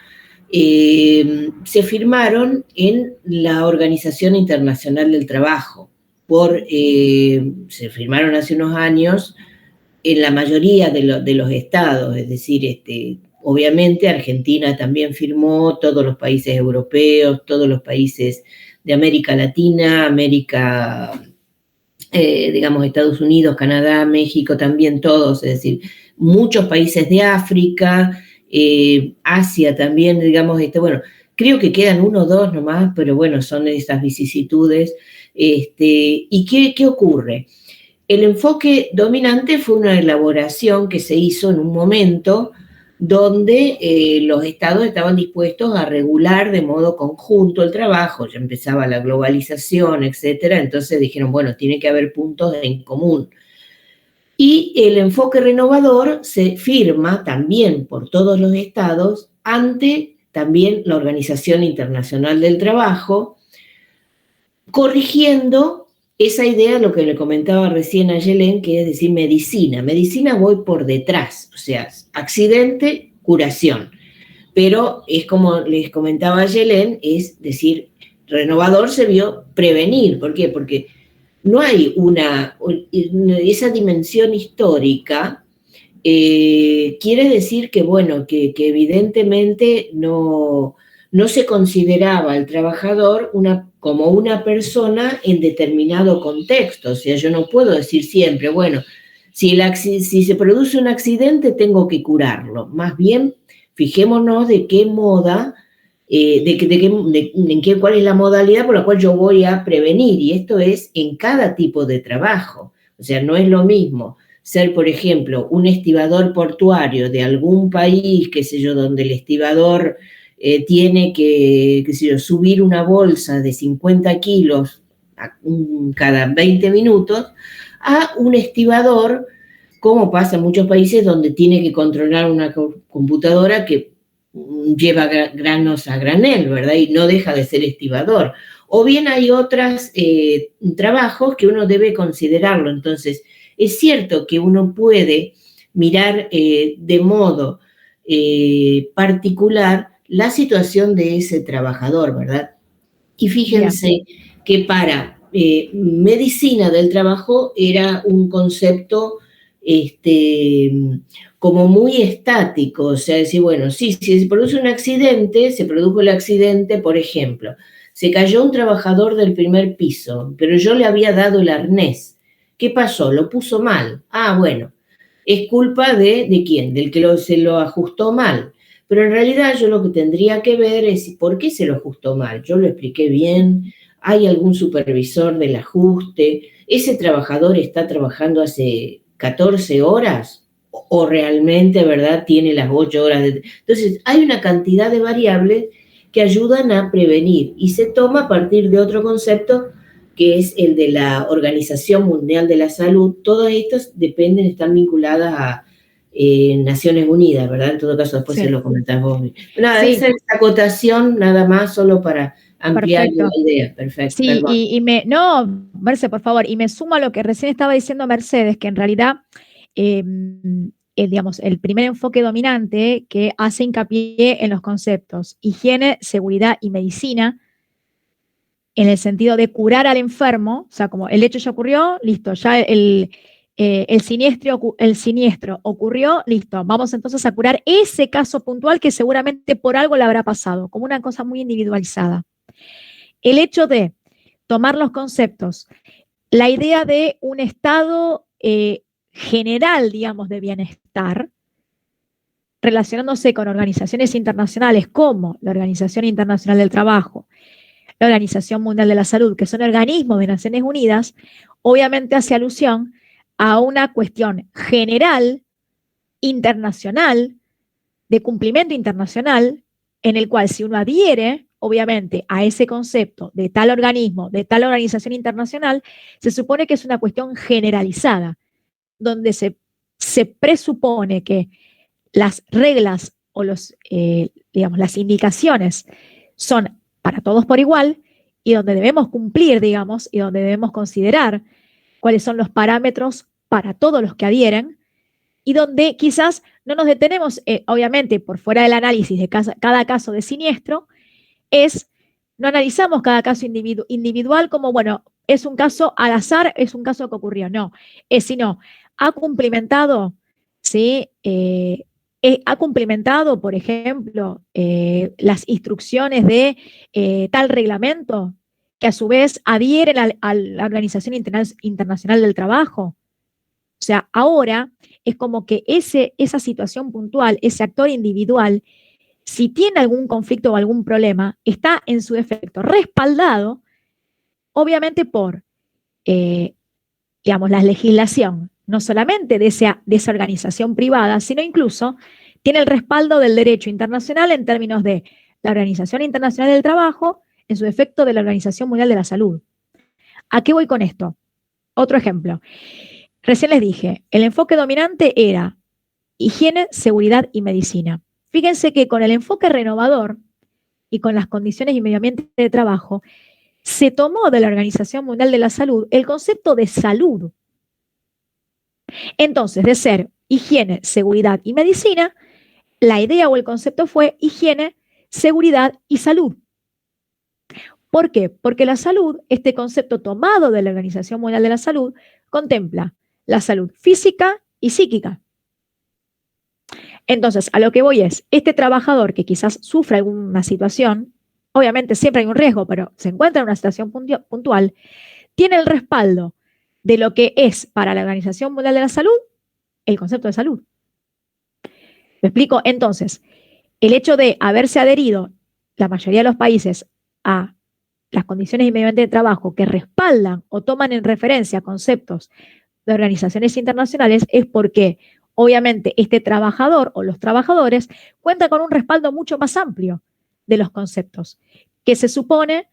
se firmaron en la Organización Internacional del Trabajo. Se firmaron hace unos años en la mayoría de los estados, es decir, obviamente Argentina también firmó, todos los países europeos, todos los países de América Latina, digamos, Estados Unidos, Canadá, México, también todos, es decir, muchos países de África, Asia también, digamos, bueno, creo que quedan 1 o 2 nomás, pero bueno, son esas vicisitudes. ¿Y qué ocurre? El enfoque dominante fue una elaboración que se hizo en un momento donde los estados estaban dispuestos a regular de modo conjunto el trabajo, ya empezaba la globalización, etcétera, entonces dijeron, bueno, tiene que haber puntos en común. Y el enfoque renovador se firma también por todos los estados ante también la Organización Internacional del Trabajo, corrigiendo esa idea, lo que le comentaba recién a Yelén, que es decir, medicina. Medicina voy por detrás, o sea, accidente, curación. Pero es como les comentaba a Yelén, es decir, renovador se vio prevenir. ¿Por qué? Porque no hay esa dimensión histórica, quiere decir que, bueno, que evidentemente no se consideraba al trabajador como una persona en determinado contexto. O sea, yo no puedo decir siempre, bueno, si se produce un accidente tengo que curarlo. Más bien, fijémonos de qué moda, cuál es la modalidad por la cual yo voy a prevenir, y esto es en cada tipo de trabajo. O sea, no es lo mismo ser, por ejemplo, un estibador portuario de algún país, qué sé yo, donde el estibador tiene que, qué sé yo, subir una bolsa de 50 kilos cada 20 minutos, a un estibador, como pasa en muchos países donde tiene que controlar una computadora que lleva granos a granel, ¿verdad? Y no deja de ser estibador. O bien hay otros trabajos que uno debe considerarlo. Entonces, es cierto que uno puede mirar de modo particular la situación de ese trabajador, ¿verdad? Y fíjense que para medicina del trabajo era un concepto como muy estático, o sea, decir, bueno, sí, si se produce un accidente, se produjo el accidente, por ejemplo, se cayó un trabajador del primer piso, pero yo le había dado el arnés. ¿Qué pasó? Lo puso mal. Ah, bueno, es culpa ¿de quién? Del que se lo ajustó mal. Pero en realidad yo lo que tendría que ver es por qué se lo ajustó mal. Yo lo expliqué bien, hay algún supervisor del ajuste, ese trabajador está trabajando hace 14 horas o realmente, ¿verdad?, tiene las 8 horas. Entonces, hay una cantidad de variables que ayudan a prevenir y se toma a partir de otro concepto que es el de la Organización Mundial de la Salud. Todas estas están vinculadas a Naciones Unidas, ¿verdad? En todo caso, después se lo comentás vos. Nada, Sí. esa es la acotación nada más, solo para ampliar la idea. Perfecto. Sí, no, Merce, por favor, y me sumo a lo que recién estaba diciendo Mercedes, que en realidad, digamos, el primer enfoque dominante que hace hincapié en los conceptos higiene, seguridad y medicina, en el sentido de curar al enfermo, o sea, como el hecho ya ocurrió, listo, ya el siniestro ocurrió, listo, vamos entonces a curar ese caso puntual que seguramente por algo le habrá pasado, como una cosa muy individualizada. El hecho de tomar los conceptos, la idea de un estado general, digamos, de bienestar, relacionándose con organizaciones internacionales como la Organización Internacional del Trabajo, la Organización Mundial de la Salud, que son organismos de Naciones Unidas, obviamente hace alusión a una cuestión general, internacional, de cumplimiento internacional, en el cual si uno adhiere, obviamente, a ese concepto de tal organismo, de tal organización internacional, se supone que es una cuestión generalizada, donde se presupone que las reglas o digamos, las indicaciones son para todos por igual y donde debemos cumplir, digamos, y donde debemos considerar cuáles son los parámetros para todos los que adhieren y donde quizás no nos detenemos, obviamente, por fuera del análisis de cada caso de siniestro, no analizamos cada caso individual como, bueno, es un caso al azar, es un caso que ocurrió, no, sino ha cumplimentado, ¿sí? Ha cumplimentado, por ejemplo, las instrucciones de tal reglamento que a su vez adhieren a la Organización Internacional del Trabajo. O sea, ahora es como que esa situación puntual, ese actor individual, si tiene algún conflicto o algún problema, está en su defecto respaldado, obviamente por, digamos, la legislación, no solamente de esa organización privada, sino incluso tiene el respaldo del derecho internacional en términos de la Organización Internacional del Trabajo, en su defecto de la Organización Mundial de la Salud. ¿A qué voy con esto? Otro ejemplo. Recién les dije, el enfoque dominante era higiene, seguridad y medicina. Fíjense que con el enfoque renovador y con las condiciones y medio ambiente de trabajo, se tomó de la Organización Mundial de la Salud el concepto de salud. Entonces, de ser higiene, seguridad y medicina, la idea o el concepto fue higiene, seguridad y salud. ¿Por qué? Porque la salud, este concepto tomado de la Organización Mundial de la Salud, contempla la salud física y psíquica. Entonces, a lo que voy es, este trabajador que quizás sufre alguna situación, obviamente siempre hay un riesgo, pero se encuentra en una situación puntual, tiene el respaldo de lo que es para la Organización Mundial de la Salud el concepto de salud. ¿Me explico? Entonces, el hecho de haberse adherido la mayoría de los países a las condiciones y medio ambiente de trabajo que respaldan o toman en referencia conceptos de organizaciones internacionales es porque obviamente este trabajador o los trabajadores cuentan con un respaldo mucho más amplio de los conceptos, que se supone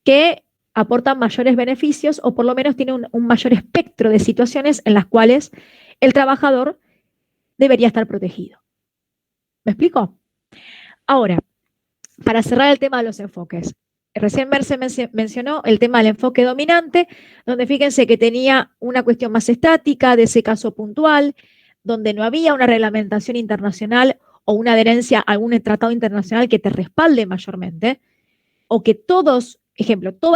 que aportan mayores beneficios o por lo menos tienen un mayor espectro de situaciones en las cuales el trabajador debería estar protegido. ¿Me explico? Ahora, para cerrar el tema de los enfoques, recién Merce mencionó el tema del enfoque dominante, donde fíjense que tenía una cuestión más estática de ese caso puntual, donde no había una reglamentación internacional o una adherencia a algún tratado internacional que te respalde mayormente, o que todas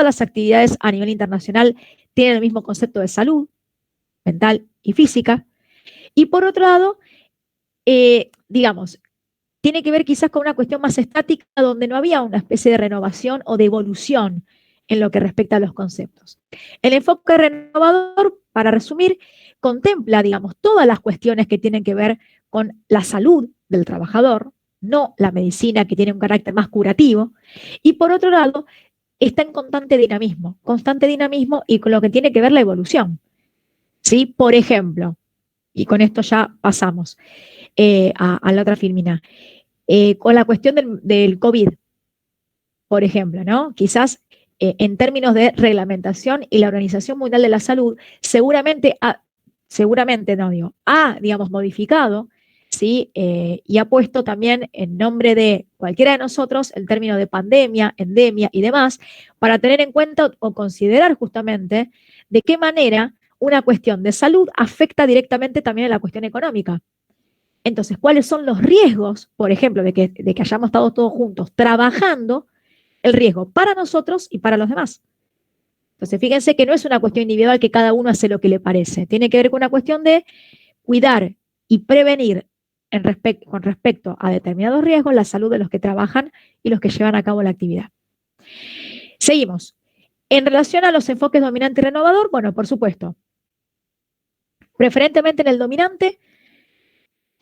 las actividades a nivel internacional tienen el mismo concepto de salud mental y física. Y por otro lado, digamos, tiene que ver quizás con una cuestión más estática donde no había una especie de renovación o de evolución en lo que respecta a los conceptos. El enfoque renovador, para resumir, contempla, digamos, todas las cuestiones que tienen que ver con la salud del trabajador, no la medicina que tiene un carácter más curativo, y por otro lado, está en constante dinamismo y con lo que tiene que ver la evolución. ¿Sí? Por ejemplo, y con esto ya pasamos a la otra filmina, con la cuestión del COVID, por ejemplo, ¿no? Quizás en términos de reglamentación y la Organización Mundial de la Salud seguramente ha digamos, modificado, ¿sí? Y ha puesto también en nombre de cualquiera de nosotros el término de pandemia, endemia y demás, para tener en cuenta o considerar justamente de qué manera una cuestión de salud afecta directamente también a la cuestión económica. Entonces, ¿cuáles son los riesgos, por ejemplo, de que hayamos estado todos juntos trabajando, el riesgo para nosotros y para los demás? Entonces, fíjense que no es una cuestión individual que cada uno hace lo que le parece. Tiene que ver con una cuestión de cuidar y prevenir con respecto a determinados riesgos la salud de los que trabajan y los que llevan a cabo la actividad. Seguimos. En relación a los enfoques dominante y renovador, bueno, por supuesto, preferentemente en el dominante,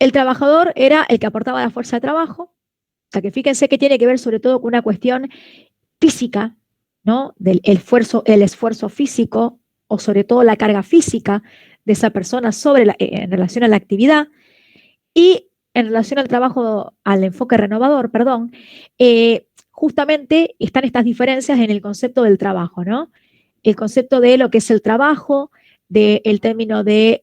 el trabajador era el que aportaba la fuerza de trabajo, o sea que fíjense que tiene que ver sobre todo con una cuestión física, ¿no? Del esfuerzo físico o sobre todo la carga física de esa persona en relación a la actividad y en relación al trabajo, al enfoque renovador, perdón, justamente están estas diferencias en el concepto del trabajo, ¿no? El concepto de lo que es el trabajo, del término de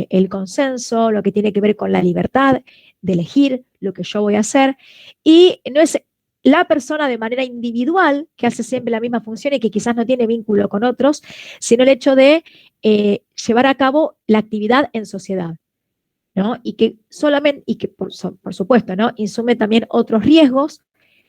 el consenso, lo que tiene que ver con la libertad de elegir lo que yo voy a hacer, y no es la persona de manera individual que hace siempre la misma función y que quizás no tiene vínculo con otros, sino el hecho de llevar a cabo la actividad en sociedad, ¿no? Y que por supuesto, ¿no? Insume también otros riesgos,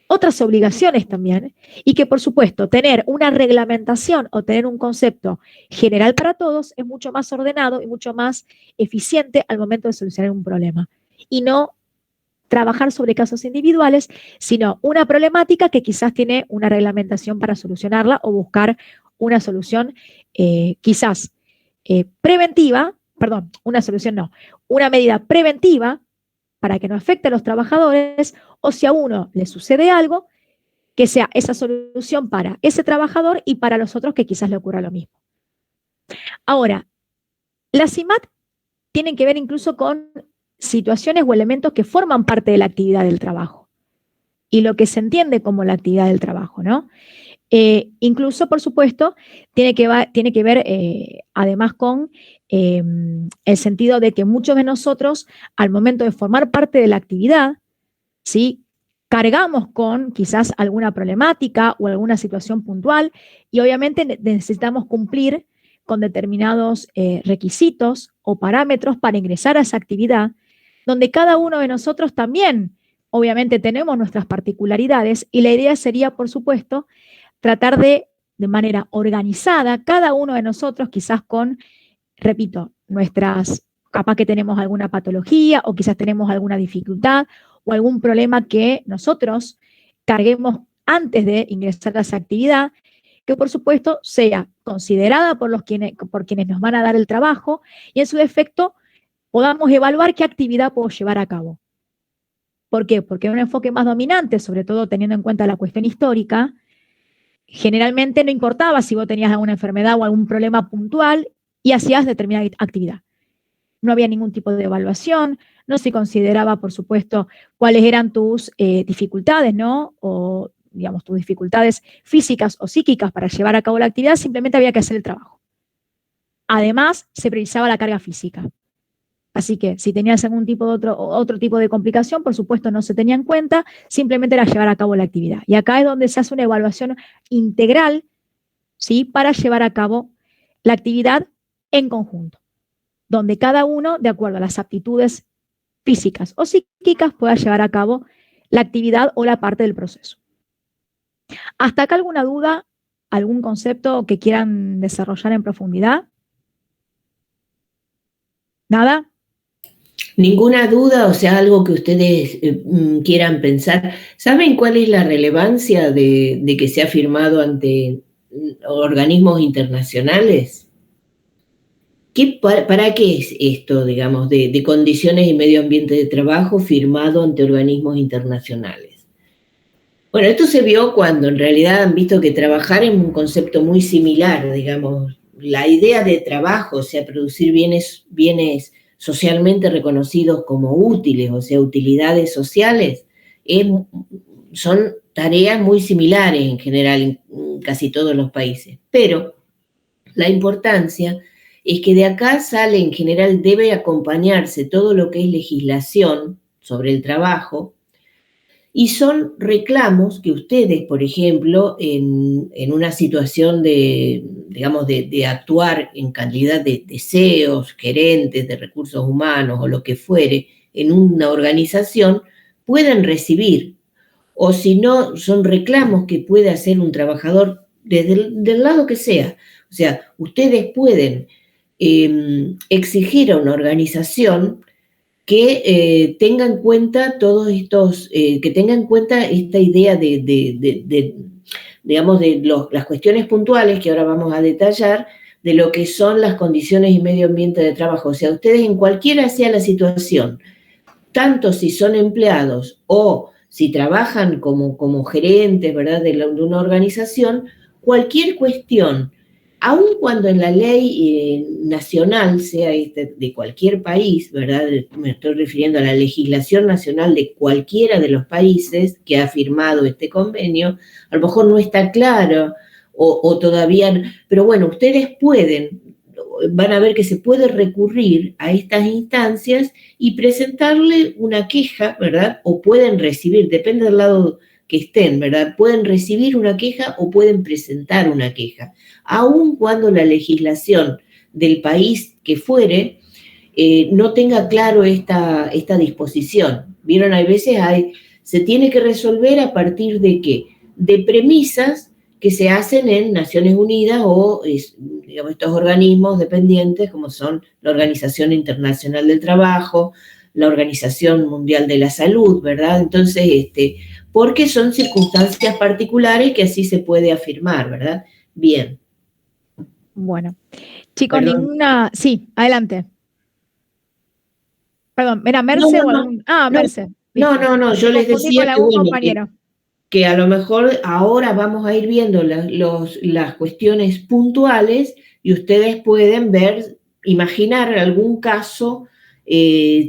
otras obligaciones también, y que por supuesto tener una reglamentación o tener un concepto general para todos es mucho más ordenado y mucho más eficiente al momento de solucionar un problema. Y no trabajar sobre casos individuales, sino una problemática que quizás tiene una reglamentación para solucionarla o buscar una solución quizás preventiva, perdón, una medida preventiva para que no afecte a los trabajadores, o si a uno le sucede algo, que sea esa solución para ese trabajador y para los otros que quizás le ocurra lo mismo. Ahora, las IMAT tienen que ver incluso con situaciones o elementos que forman parte de la actividad del trabajo y lo que se entiende como la actividad del trabajo, ¿no? Incluso, por supuesto, tiene que ver además con el sentido de que muchos de nosotros, al momento de formar parte de la actividad, ¿sí?, cargamos con quizás alguna problemática o alguna situación puntual y obviamente necesitamos cumplir con determinados requisitos o parámetros para ingresar a esa actividad, donde cada uno de nosotros también, obviamente, tenemos nuestras particularidades y la idea sería, por supuesto, tratar de manera organizada, cada uno de nosotros quizás con, repito, capaz que tenemos alguna patología o quizás tenemos alguna dificultad o algún problema que nosotros carguemos antes de ingresar a esa actividad, que por supuesto sea considerada por quienes nos van a dar el trabajo y en su defecto podamos evaluar qué actividad puedo llevar a cabo. ¿Por qué? Porque un enfoque más dominante, sobre todo teniendo en cuenta la cuestión histórica, generalmente no importaba si vos tenías alguna enfermedad o algún problema puntual y hacías determinada actividad. No había ningún tipo de evaluación, no se consideraba, por supuesto, cuáles eran tus dificultades, ¿no? O, digamos, tus dificultades físicas o psíquicas para llevar a cabo la actividad, simplemente había que hacer el trabajo. Además, se priorizaba la carga física. Así que si tenías algún tipo de otro tipo de complicación, por supuesto no se tenía en cuenta, simplemente era llevar a cabo la actividad. Y acá es donde se hace una evaluación integral, ¿sí? Para llevar a cabo la actividad en conjunto, donde cada uno, de acuerdo a las aptitudes físicas o psíquicas, pueda llevar a cabo la actividad o la parte del proceso. ¿Hasta acá alguna duda, algún concepto que quieran desarrollar en profundidad? ¿Nada? Ninguna duda, o sea, algo que ustedes quieran pensar. ¿Saben cuál es la relevancia de que se ha firmado ante organismos internacionales? ¿Para qué es esto, digamos, de condiciones y medio ambiente de trabajo firmado ante organismos internacionales? Bueno, esto se vio cuando en realidad han visto que trabajar es un concepto muy similar, digamos. La idea de trabajo, o sea, producir bienes socialmente reconocidos como útiles, o sea, utilidades sociales, son tareas muy similares en general en casi todos los países. Pero la importancia es que de acá sale, en general, debe acompañarse todo lo que es legislación sobre el trabajo, y son reclamos que ustedes, por ejemplo, en una situación de, digamos, de actuar en calidad de CEOs, gerentes de recursos humanos o lo que fuere, en una organización, pueden recibir. O si no, son reclamos que puede hacer un trabajador del lado que sea. O sea, ustedes pueden exigir a una organización que tenga en cuenta todos estos, que tenga en cuenta esta idea digamos, las cuestiones puntuales que ahora vamos a detallar, de lo que son las condiciones y medio ambiente de trabajo. O sea, ustedes en cualquiera sea la situación, tanto si son empleados o si trabajan como gerentes, ¿verdad?, de una organización, cualquier cuestión, aun cuando en la ley nacional, sea de cualquier país, ¿verdad?, me estoy refiriendo a la legislación nacional de cualquiera de los países que ha firmado este convenio, a lo mejor no está claro o todavía, pero bueno, ustedes van a ver que se puede recurrir a estas instancias y presentarle una queja, ¿verdad? O pueden recibir, depende del lado que estén, ¿verdad? Pueden recibir una queja o pueden presentar una queja, aun cuando la legislación del país que fuere no tenga claro esta disposición. ¿Vieron? Hay veces se tiene que resolver a partir de ¿qué? De premisas que se hacen en Naciones Unidas o digamos, estos organismos dependientes como son la Organización Internacional del Trabajo, la Organización Mundial de la Salud, ¿verdad? Entonces, porque son circunstancias particulares que así se puede afirmar, ¿verdad? Bien. Bueno, chicos, Perdón. ninguna... Sí, adelante. Perdón, ¿era Merce o algún...? Ah, Merce. No, yo les decía que, bueno, compañero. Que a lo mejor ahora vamos a ir viendo las cuestiones puntuales y ustedes pueden imaginar algún caso,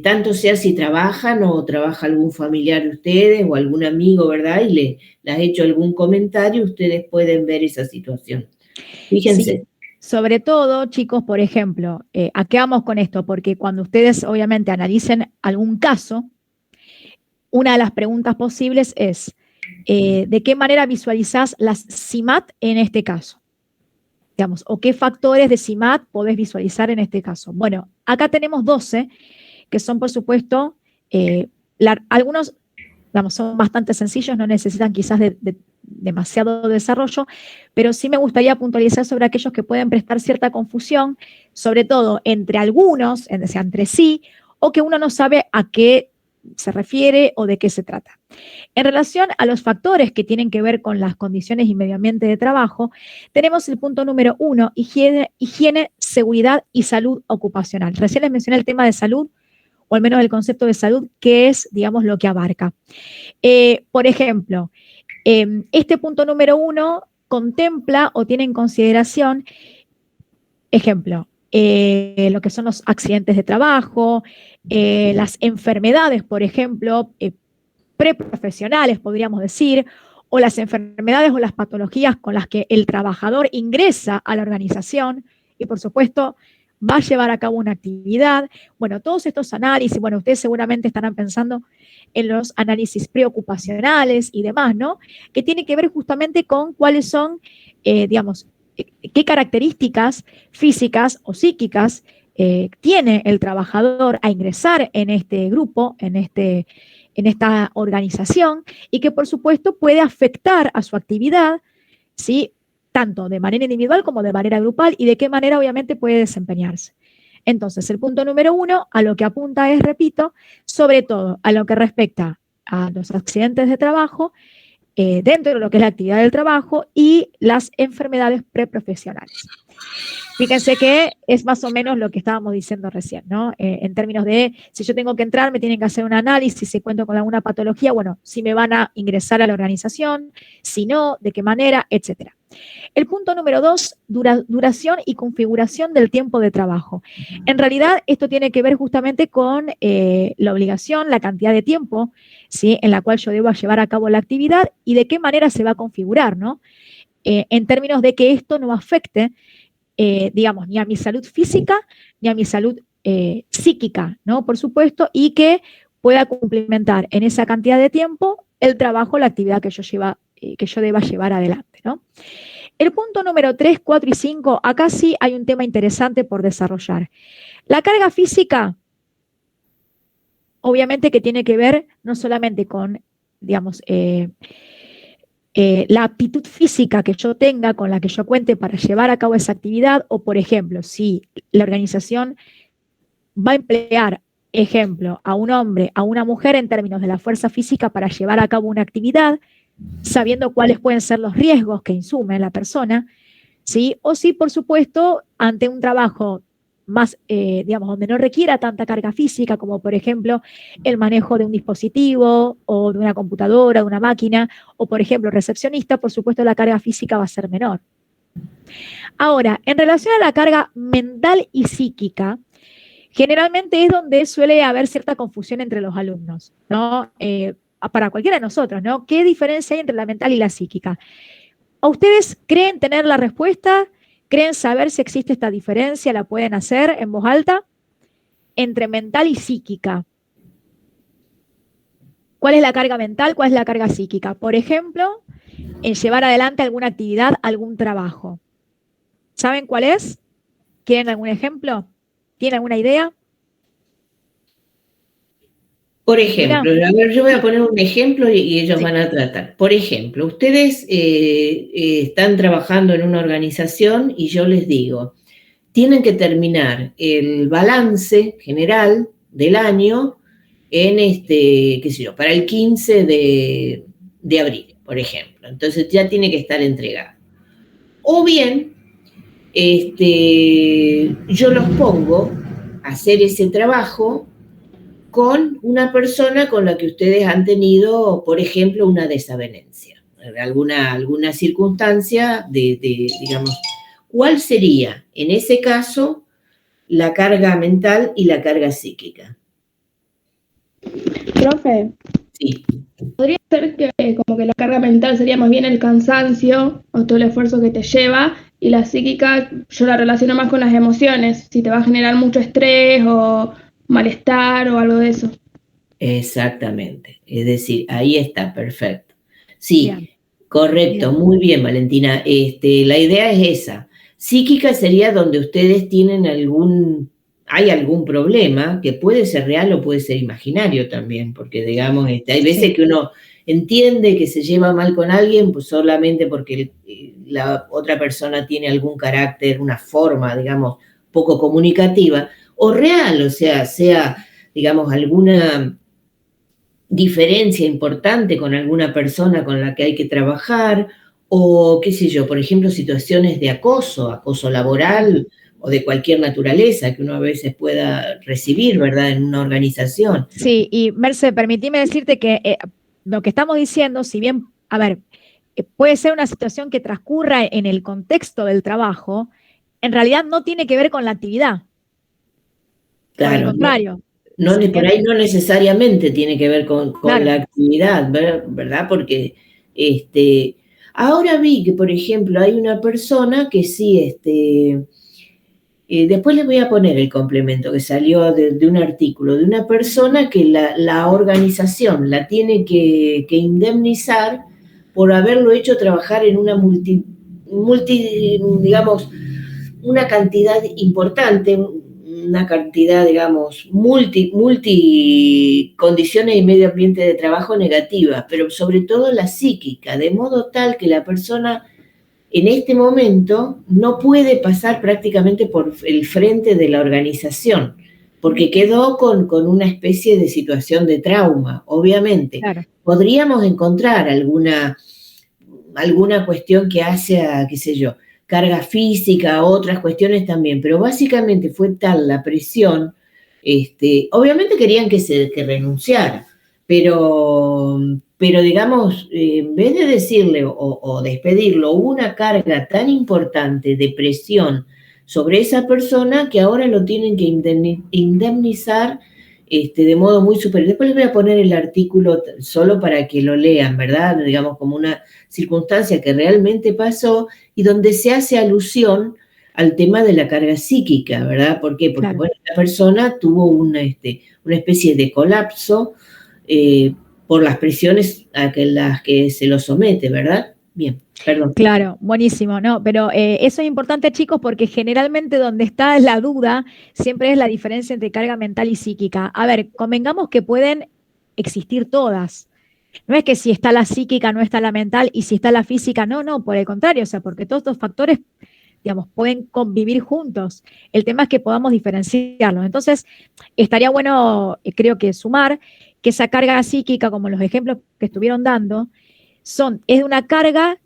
tanto sea si trabajan o trabaja algún familiar de ustedes o algún amigo, ¿verdad? Y les ha hecho algún comentario, ustedes pueden ver esa situación. Fíjense. Sí. Sobre todo, chicos, por ejemplo, ¿a qué vamos con esto? Porque cuando ustedes obviamente analicen algún caso, una de las preguntas posibles es, ¿de qué manera visualizás las CIMAT en este caso? Digamos, ¿o qué factores de CIMAT podés visualizar en este caso? Bueno, acá tenemos 12, que son, por supuesto, algunos, digamos, son bastante sencillos, no necesitan quizás de demasiado desarrollo, pero sí me gustaría puntualizar sobre aquellos que pueden prestar cierta confusión, sobre todo entre algunos, entre sí, o que uno no sabe a qué se refiere o de qué se trata. En relación a los factores que tienen que ver con las condiciones y medio ambiente de trabajo, tenemos el punto número 1, higiene, seguridad y salud ocupacional. Recién les mencioné el tema de salud, o al menos el concepto de salud, que es, digamos, lo que abarca. Por ejemplo, este punto número 1 contempla o tiene en consideración, ejemplo, lo que son los accidentes de trabajo, las enfermedades, por ejemplo, preprofesionales, podríamos decir, o las enfermedades o las patologías con las que el trabajador ingresa a la organización y, por supuesto, va a llevar a cabo una actividad. Bueno, todos estos análisis, bueno, ustedes seguramente estarán pensando en los análisis preocupacionales y demás, ¿no? Que tiene que ver justamente con cuáles son, digamos, qué características físicas o psíquicas tiene el trabajador a ingresar en este grupo, en esta organización, y que por supuesto puede afectar a su actividad, ¿sí? Tanto de manera individual como de manera grupal, y de qué manera obviamente puede desempeñarse. Entonces, el punto número 1 a lo que apunta es, repito, sobre todo a lo que respecta a los accidentes de trabajo, dentro de lo que es la actividad del trabajo y las enfermedades preprofesionales. Fíjense que es más o menos lo que estábamos diciendo recién, ¿no? En términos de, si yo tengo que entrar, me tienen que hacer un análisis, si cuento con alguna patología, bueno, si me van a ingresar a la organización, si no, de qué manera, etcétera. El punto número 2, duración y configuración del tiempo de trabajo. En realidad, esto tiene que ver justamente con la obligación, la cantidad de tiempo, ¿sí?, en la cual yo debo llevar a cabo la actividad y de qué manera se va a configurar, ¿no? En términos de que esto no afecte, digamos, ni a mi salud física, ni a mi salud psíquica, ¿no? Por supuesto, y que pueda complementar en esa cantidad de tiempo el trabajo, la actividad que yo deba llevar adelante, ¿no? El punto número 3, 4 y 5, acá sí hay un tema interesante por desarrollar. La carga física, obviamente que tiene que ver no solamente con, digamos, la aptitud física que yo tenga, con la que yo cuente para llevar a cabo esa actividad, o por ejemplo, si la organización va a emplear, ejemplo, a un hombre, a una mujer en términos de la fuerza física para llevar a cabo una actividad, sabiendo cuáles pueden ser los riesgos que insume la persona, ¿sí? O si, por supuesto, ante un trabajo más, digamos, donde no requiera tanta carga física, como por ejemplo el manejo de un dispositivo o de una computadora, de una máquina, o por ejemplo recepcionista, por supuesto la carga física va a ser menor. Ahora, en relación a la carga mental y psíquica, generalmente es donde suele haber cierta confusión entre los alumnos, ¿no? Para cualquiera de nosotros, ¿no? ¿Qué diferencia hay entre la mental y la psíquica? ¿A ustedes creen tener la respuesta? ¿Creen saber si existe esta diferencia? ¿La pueden hacer en voz alta? Entre mental y psíquica. ¿Cuál es la carga mental? ¿Cuál es la carga psíquica? Por ejemplo, en llevar adelante alguna actividad, algún trabajo. ¿Saben cuál es? ¿Quieren algún ejemplo? ¿Tienen alguna idea? Por ejemplo, a ver, yo voy a poner un ejemplo y ellos van a tratar. Por ejemplo, ustedes están trabajando en una organización y yo les digo, tienen que terminar el balance general del año en qué sé yo, para el 15 de abril, por ejemplo. Entonces ya tiene que estar entregado. O bien, yo los pongo a hacer ese trabajo con una persona con la que ustedes han tenido, por ejemplo, una desavenencia, alguna circunstancia digamos, ¿cuál sería en ese caso la carga mental y la carga psíquica? Profe, Sí. podría ser que como que la carga mental sería más bien el cansancio o todo el esfuerzo que te lleva, y la psíquica yo la relaciono más con las emociones, si te va a generar mucho estrés o malestar o algo de eso. Exactamente, es decir, ahí está, perfecto. Sí, Bien. correcto, Bien. muy bien, Valentina. La idea es esa. Psíquica sería donde ustedes tienen hay algún problema que puede ser real o puede ser imaginario también, porque digamos, hay veces que uno entiende que se lleva mal con alguien pues solamente porque la otra persona tiene algún carácter, una forma, digamos, poco comunicativa, o real, o sea, digamos, alguna diferencia importante con alguna persona con la que hay que trabajar, o qué sé yo, por ejemplo, situaciones de acoso laboral o de cualquier naturaleza que uno a veces pueda recibir, ¿verdad?, en una organización. Sí, y Merce, permitime decirte que lo que estamos diciendo, si bien, a ver, puede ser una situación que transcurra en el contexto del trabajo, en realidad no tiene que ver con la actividad. Por el Claro, contrario. no, ¿se por entiende? ahí no necesariamente tiene que ver con Claro. la actividad, ¿verdad? Porque ahora vi que, por ejemplo, hay una persona que sí, después les voy a poner el complemento que salió de un artículo de una persona que la organización la tiene que indemnizar por haberlo hecho trabajar en una digamos, una cantidad importante, una cantidad, digamos, multi condiciones y medio ambiente de trabajo negativas, pero sobre todo la psíquica, de modo tal que la persona en este momento no puede pasar prácticamente por el frente de la organización, porque quedó con una especie de situación de trauma, obviamente. Claro. Podríamos encontrar alguna cuestión que hace a, qué sé yo, carga física, otras cuestiones también, pero básicamente fue tal la presión, obviamente querían que renunciara, pero digamos, en vez de decirle o despedirlo, hubo una carga tan importante de presión sobre esa persona que ahora lo tienen que indemnizar de modo muy superior. Después les voy a poner el artículo solo para que lo lean, ¿verdad? Digamos, como una circunstancia que realmente pasó y donde se hace alusión al tema de la carga psíquica, ¿verdad? ¿Por qué? Porque Claro. bueno, la persona tuvo una especie de colapso por las presiones a las que se lo somete, ¿verdad? Bien, perdón. Claro, buenísimo, ¿no? Pero eso es importante, chicos, porque generalmente donde está la duda siempre es la diferencia entre carga mental y psíquica. A ver, convengamos que pueden existir todas. No es que si está la psíquica no está la mental y si está la física no, por el contrario, o sea, porque todos estos factores, digamos, pueden convivir juntos. El tema es que podamos diferenciarlos. Entonces, estaría bueno, creo que sumar que esa carga psíquica, como los ejemplos que estuvieron dando, es una carga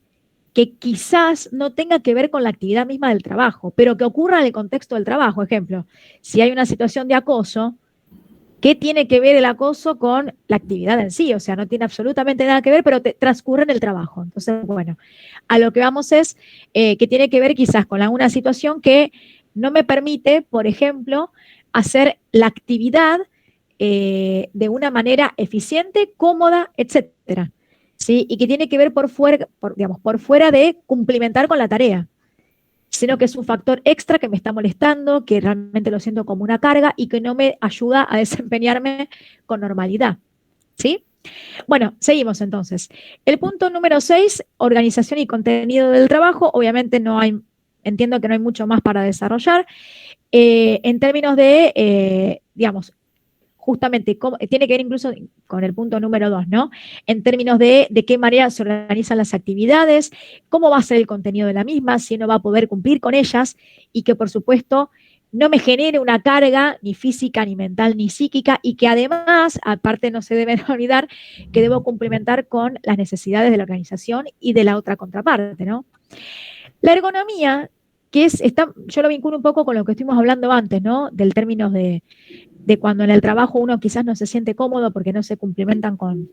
que quizás no tenga que ver con la actividad misma del trabajo, pero que ocurra en el contexto del trabajo. Ejemplo, si hay una situación de acoso, ¿qué tiene que ver el acoso con la actividad en sí? O sea, no tiene absolutamente nada que ver, pero transcurre en el trabajo. Entonces, bueno, a lo que vamos es que tiene que ver quizás con alguna situación que no me permite, por ejemplo, hacer la actividad de una manera eficiente, cómoda, etcétera. ¿Sí? Y que tiene que ver por fuera de cumplimentar con la tarea, sino que es un factor extra que me está molestando, que realmente lo siento como una carga y que no me ayuda a desempeñarme con normalidad. ¿Sí? Bueno, seguimos entonces. El punto número 6, organización y contenido del trabajo. Obviamente entiendo que no hay mucho más para desarrollar. En términos de, digamos, justamente tiene que ver incluso con el punto número 2, ¿no? En términos de qué manera se organizan las actividades, cómo va a ser el contenido de la misma, si uno va a poder cumplir con ellas y que por supuesto no me genere una carga ni física, ni mental, ni psíquica y que además, aparte no se deben olvidar que debo complementar con las necesidades de la organización y de la otra contraparte, ¿no? La ergonomía, yo lo vinculo un poco con lo que estuvimos hablando antes, ¿no? Del término de cuando en el trabajo uno quizás no se siente cómodo porque no se cumplimentan con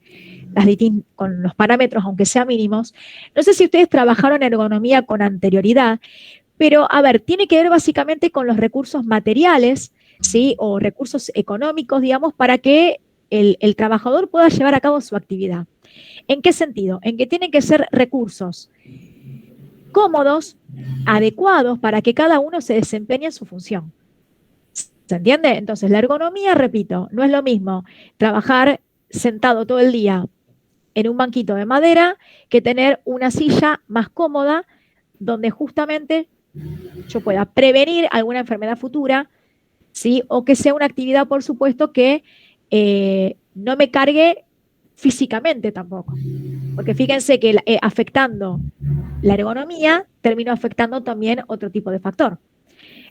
los parámetros, aunque sean mínimos. No sé si ustedes trabajaron en ergonomía con anterioridad, pero a ver, tiene que ver básicamente con los recursos materiales, ¿sí? O recursos económicos, digamos, para que el trabajador pueda llevar a cabo su actividad. ¿En qué sentido? En que tienen que ser recursos cómodos, adecuados para que cada uno se desempeñe en su función. ¿Se entiende? Entonces, la ergonomía, repito, no es lo mismo trabajar sentado todo el día en un banquito de madera que tener una silla más cómoda donde justamente yo pueda prevenir alguna enfermedad futura, ¿sí? O que sea una actividad, por supuesto, que no me cargue físicamente tampoco. Porque fíjense que afectando la ergonomía, termino afectando también otro tipo de factor.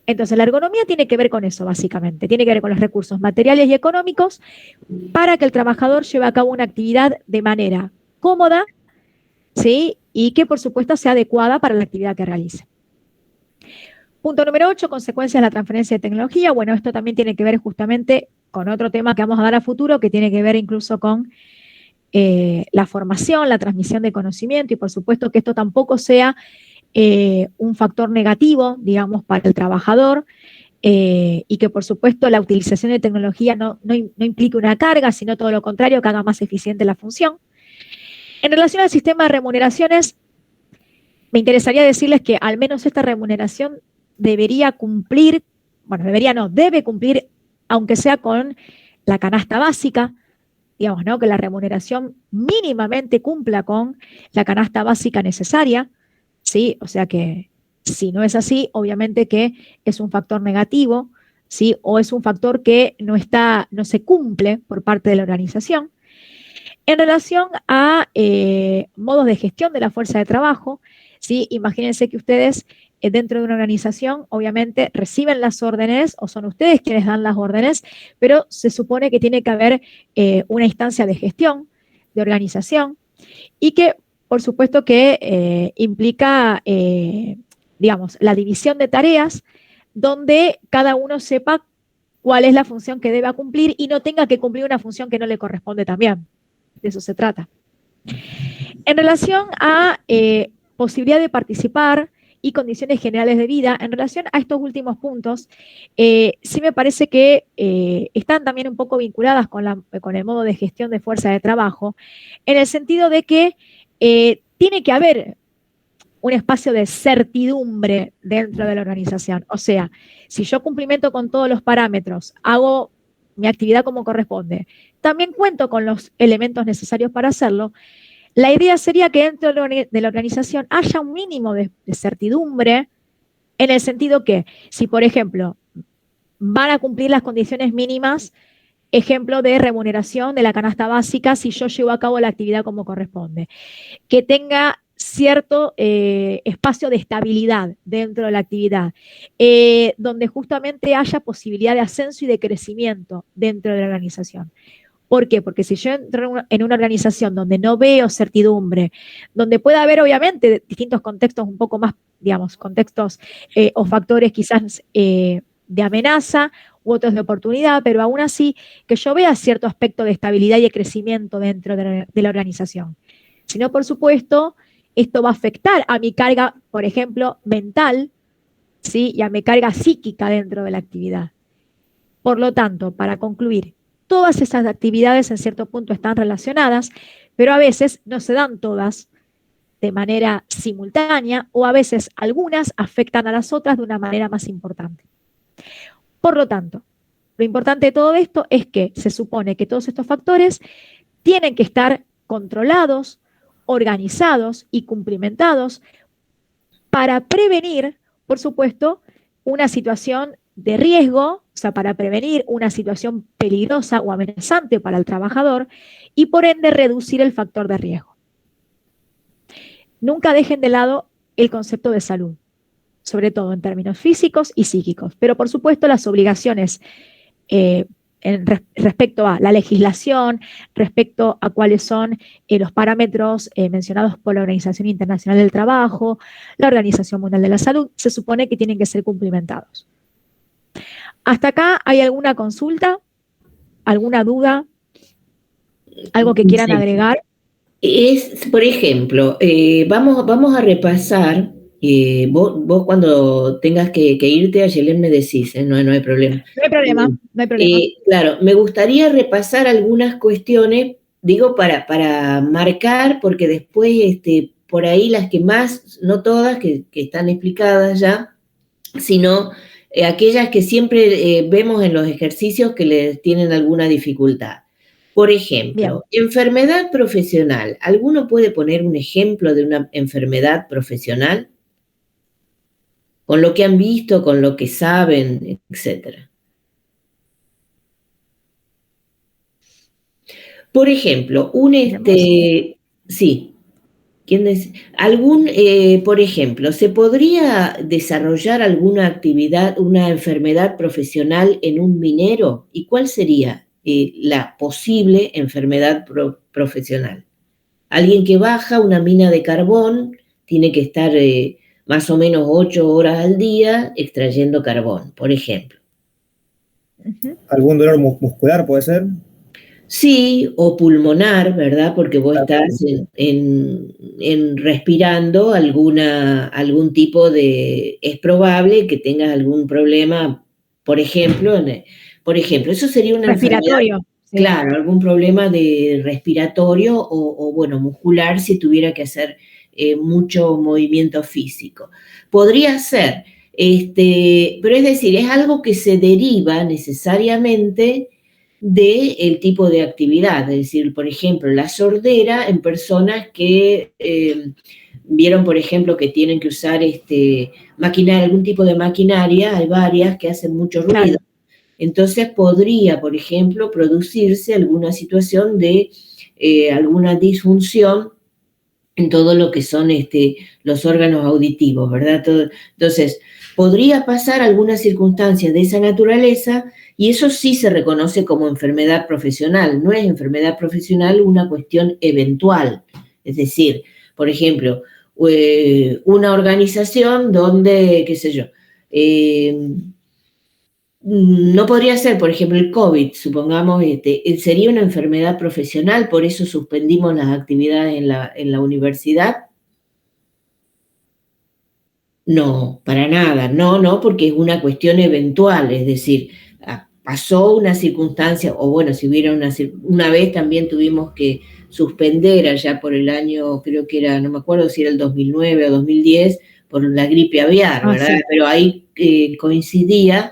Entonces, la ergonomía tiene que ver con eso, básicamente. Tiene que ver con los recursos materiales y económicos para que el trabajador lleve a cabo una actividad de manera cómoda, ¿sí? Y que, por supuesto, sea adecuada para la actividad que realice. Punto número 8, consecuencias de la transferencia de tecnología. Bueno, esto también tiene que ver justamente con otro tema que vamos a dar a futuro, que tiene que ver incluso con la formación, la transmisión de conocimiento y, por supuesto, que esto tampoco sea un factor negativo, digamos, para el trabajador, y que por supuesto la utilización de tecnología no implica una carga, sino todo lo contrario, que haga más eficiente la función. En relación al sistema de remuneraciones, me interesaría decirles que al menos esta remuneración debería cumplir, bueno, debería no, debe cumplir, aunque sea con la canasta básica, digamos, ¿no? Que la remuneración mínimamente cumpla con la canasta básica necesaria, ¿sí? O sea que si no es así, obviamente que es un factor negativo, ¿sí? O es un factor que no se cumple por parte de la organización. En relación a modos de gestión de la fuerza de trabajo, ¿sí? Imagínense que ustedes dentro de una organización, obviamente, reciben las órdenes o son ustedes quienes dan las órdenes, pero se supone que tiene que haber una instancia de gestión, de organización, y que, por supuesto, que implica, digamos, la división de tareas donde cada uno sepa cuál es la función que debe cumplir y no tenga que cumplir una función que no le corresponde también. De eso se trata. En relación a posibilidad de participar y condiciones generales de vida, en relación a estos últimos puntos, sí me parece que están también un poco vinculadas con el modo de gestión de fuerza de trabajo, en el sentido de que tiene que haber un espacio de certidumbre dentro de la organización. O sea, si yo cumplimento con todos los parámetros, hago mi actividad como corresponde, también cuento con los elementos necesarios para hacerlo, la idea sería que dentro de la organización haya un mínimo de certidumbre, en el sentido que, si por ejemplo van a cumplir las condiciones mínimas, ejemplo de remuneración de la canasta básica, si yo llevo a cabo la actividad como corresponde, que tenga cierto espacio de estabilidad dentro de la actividad, donde justamente haya posibilidad de ascenso y de crecimiento dentro de la organización. ¿Por qué? Porque si yo entro en una organización donde no veo certidumbre, donde puede haber obviamente distintos contextos un poco más, digamos, contextos o factores quizás de amenaza u otros de oportunidad, pero aún así que yo vea cierto aspecto de estabilidad y de crecimiento dentro de la organización. Si no, por supuesto, esto va a afectar a mi carga, por ejemplo, mental, ¿sí? Y a mi carga psíquica dentro de la actividad. Por lo tanto, para concluir, todas esas actividades en cierto punto están relacionadas, pero a veces no se dan todas de manera simultánea o a veces algunas afectan a las otras de una manera más importante. Por lo tanto, lo importante de todo esto es que se supone que todos estos factores tienen que estar controlados, organizados y cumplimentados para prevenir, por supuesto, una situación de riesgo, o sea, para prevenir una situación peligrosa o amenazante para el trabajador y por ende reducir el factor de riesgo. Nunca dejen de lado el concepto de salud, sobre todo en términos físicos y psíquicos, pero por supuesto las obligaciones respecto a la legislación, respecto a cuáles son los parámetros mencionados por la Organización Internacional del Trabajo, la Organización Mundial de la Salud, se supone que tienen que ser cumplimentados. ¿Hasta acá hay alguna consulta? ¿Alguna duda? ¿Algo que quieran agregar? Por ejemplo, vamos a repasar. Vos cuando tengas que irte a Yelén me decís, no hay problema. No hay problema, no hay problema. Claro, me gustaría repasar algunas cuestiones, digo, para marcar, porque después por ahí las que más, no todas, que están explicadas ya, sino aquellas que siempre vemos en los ejercicios que les tienen alguna dificultad. Por ejemplo, bien. Enfermedad profesional. ¿Alguno puede poner un ejemplo de una enfermedad profesional? Con lo que han visto, con lo que saben, etcétera. Por ejemplo, sí. ¿Quién es? Por ejemplo, ¿se podría desarrollar alguna actividad, una enfermedad profesional en un minero? ¿Y cuál sería la posible enfermedad profesional? Alguien que baja una mina de carbón tiene que estar más o menos 8 horas al día extrayendo carbón, por ejemplo. ¿Algún dolor muscular puede ser? Sí, o pulmonar, ¿verdad? Porque vos estás en respirando algún tipo de... Es probable que tengas algún problema, por ejemplo, eso sería una enfermedad, Respiratorio. Sí. claro, algún problema de respiratorio o, bueno, muscular si tuviera que hacer mucho movimiento físico. Podría ser, pero es decir, es algo que se deriva necesariamente del tipo de actividad, es decir, por ejemplo, la sordera en personas que vieron, por ejemplo, que tienen que usar algún tipo de maquinaria, hay varias que hacen mucho ruido, claro. Entonces podría, por ejemplo, producirse alguna situación de alguna disfunción en todo lo que son los órganos auditivos, ¿verdad? Entonces, podría pasar alguna circunstancia de esa naturaleza y eso sí se reconoce como enfermedad profesional. No es enfermedad profesional una cuestión eventual. Es decir, por ejemplo, una organización donde, qué sé yo, no podría ser, por ejemplo, el COVID, supongamos, sería una enfermedad profesional, por eso suspendimos las actividades en la universidad. No, para nada, no, porque es una cuestión eventual, es decir, pasó una circunstancia, o bueno, si hubiera una vez también tuvimos que suspender allá por el año, creo que era, no me acuerdo si era el 2009 o 2010, por la gripe aviar, ¿verdad? Sí. Pero ahí coincidía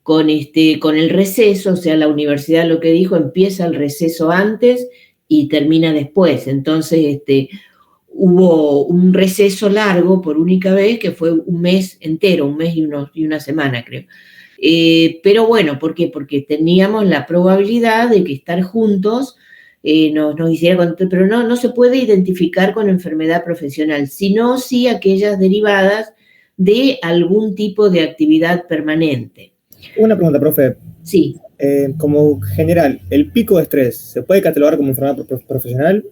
con el receso, o sea, la universidad lo que dijo, empieza el receso antes y termina después. Entonces, hubo un receso largo por única vez, que fue un mes entero, un mes y una semana, creo. Pero bueno, ¿por qué? Porque teníamos la probabilidad de que estar juntos nos hiciera, pero no se puede identificar con enfermedad profesional, sino sí aquellas derivadas de algún tipo de actividad permanente. Una pregunta, profe. Sí. Como general, ¿el pico de estrés se puede catalogar como enfermedad profesional?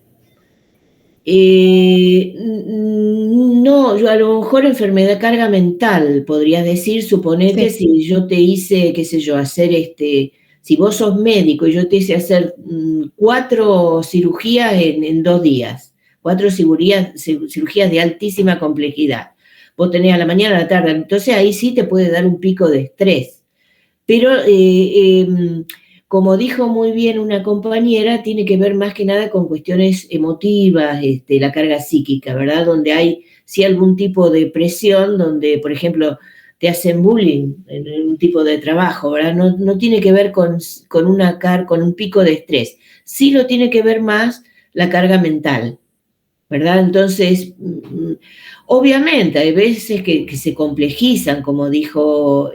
No, yo a lo mejor enfermedad carga mental, podrías decir, suponete, sí. Si yo te hice, qué sé yo, hacer si vos sos médico y yo te hice hacer 4 cirugías en 2 días, 4 cirugías de altísima complejidad. Vos tenés a la mañana, a la tarde, entonces ahí sí te puede dar un pico de estrés. Pero, como dijo muy bien una compañera, tiene que ver más que nada con cuestiones emotivas, la carga psíquica, ¿verdad? Donde hay, sí, algún tipo de presión, donde, por ejemplo, te hacen bullying en un tipo de trabajo, ¿verdad? No tiene que ver con un pico de estrés. Sí lo tiene que ver más la carga mental, ¿verdad? Entonces, obviamente hay veces que se complejizan, como dijo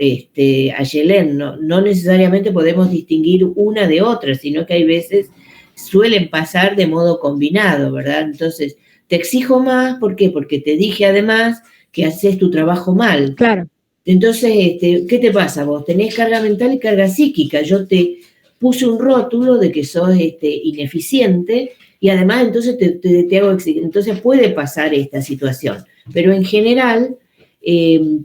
Ayelén, no necesariamente podemos distinguir una de otra, sino que hay veces suelen pasar de modo combinado, ¿verdad? Entonces, te exijo más, ¿por qué? Porque te dije además que haces tu trabajo mal. Claro. Entonces, ¿qué te pasa vos? Tenés carga mental y carga psíquica. Yo te puse un rótulo de que sos ineficiente y además entonces te hago exigente. Entonces puede pasar esta situación. Pero en general,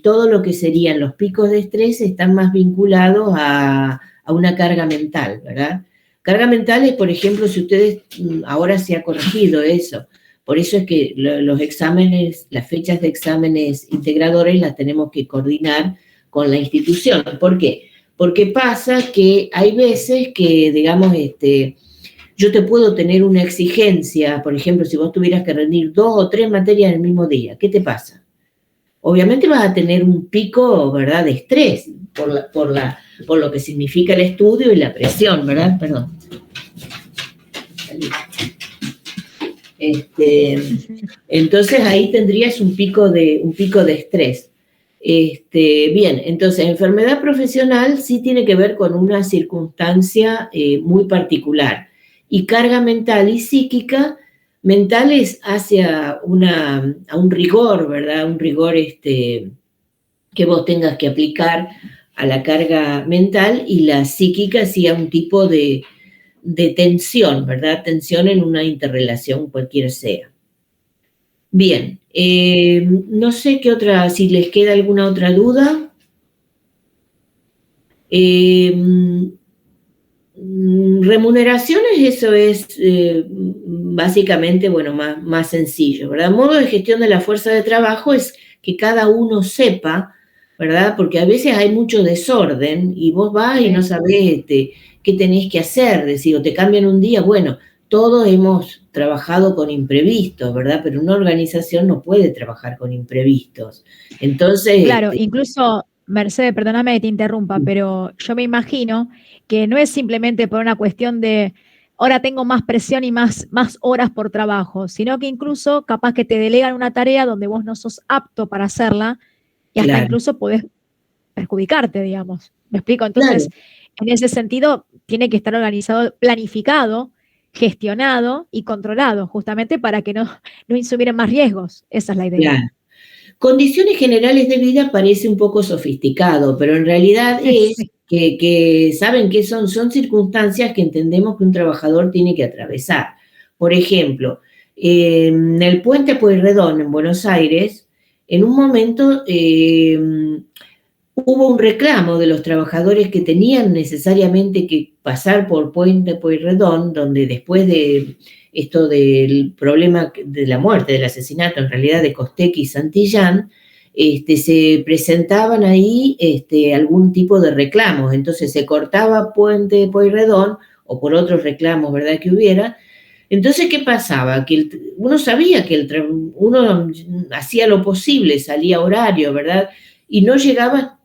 todo lo que serían los picos de estrés están más vinculados a una carga mental, ¿verdad? Carga mental es, por ejemplo, si ustedes, ahora se ha corregido eso, por eso es que los exámenes, las fechas de exámenes integradores las tenemos que coordinar con la institución. ¿Por qué? Porque pasa que hay veces que, digamos, yo te puedo tener una exigencia, por ejemplo, si vos tuvieras que rendir 2 o 3 materias en el mismo día, ¿qué te pasa? Obviamente vas a tener un pico, ¿verdad?, de estrés por lo que significa el estudio y la presión, ¿verdad? Perdón. Entonces ahí tendrías un pico de estrés. Bien, entonces enfermedad profesional sí tiene que ver con una circunstancia muy particular. Y carga mental y psíquica, mental es hacia a un rigor, ¿verdad? Un rigor que vos tengas que aplicar a la carga mental, y la psíquica sí a un tipo de tensión, ¿verdad? Tensión en una interrelación cualquiera sea. Bien, no sé qué otra, si les queda alguna otra duda. Remuneraciones, eso es básicamente, bueno, más sencillo, ¿verdad? Modo de gestión de la fuerza de trabajo es que cada uno sepa, ¿verdad? Porque a veces hay mucho desorden y vos vas y no sabés qué tenés que hacer, decir, o te cambian un día, bueno, todos hemos trabajado con imprevistos, ¿verdad? Pero una organización no puede trabajar con imprevistos. Entonces... Claro, incluso, Mercedes, perdóname que te interrumpa, pero yo me imagino que no es simplemente por una cuestión de ahora tengo más presión y más horas por trabajo, sino que incluso capaz que te delegan una tarea donde vos no sos apto para hacerla y hasta Claro. incluso podés perjudicarte, digamos. ¿Me explico? Entonces, en ese sentido, tiene que estar organizado, planificado, gestionado y controlado, justamente para que no insumieran más riesgos. Esa es la idea. Claro. Condiciones generales de vida parece un poco sofisticado, pero en realidad es Sí. que saben que son circunstancias que entendemos que un trabajador tiene que atravesar. Por ejemplo, en el puente Pueyrredón en Buenos Aires, en un momento hubo un reclamo de los trabajadores que tenían necesariamente que pasar por Puente Pueyrredón, donde después de esto del problema de la muerte, del asesinato en realidad de Costecchi y Santillán, se presentaban ahí algún tipo de reclamos. Entonces se cortaba Puente Pueyrredón o por otros reclamos, ¿verdad?, que hubiera. Entonces, ¿qué pasaba? Que uno sabía que uno hacía lo posible, salía a horario, ¿verdad?, y no llegaba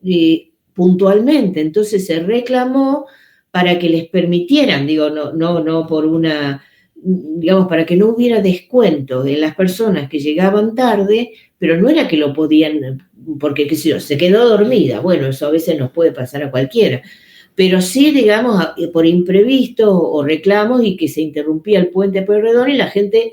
puntualmente. Entonces se reclamó para que les permitieran, digo, no por una, digamos, para que no hubiera descuento en las personas que llegaban tarde, pero no era que lo podían, porque, qué sé yo, se quedó dormida. Bueno, eso a veces nos puede pasar a cualquiera. Pero sí, digamos, por imprevistos o reclamos y que se interrumpía el puente Pueyrredón y la gente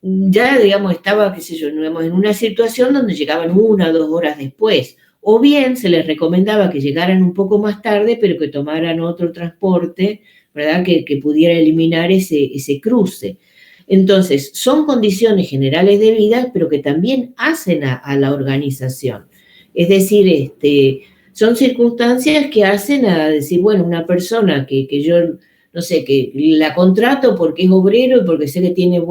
ya, digamos, estaba, qué sé yo, digamos, en una situación donde llegaban 1 o 2 horas después. O bien se les recomendaba que llegaran un poco más tarde, pero que tomaran otro transporte, ¿verdad?, que pudiera eliminar ese cruce. Entonces, son condiciones generales de vida, pero que también hacen a la organización. Es decir, son circunstancias que hacen a decir, bueno, una persona que yo, no sé, que la contrato porque es obrero y porque sé que tiene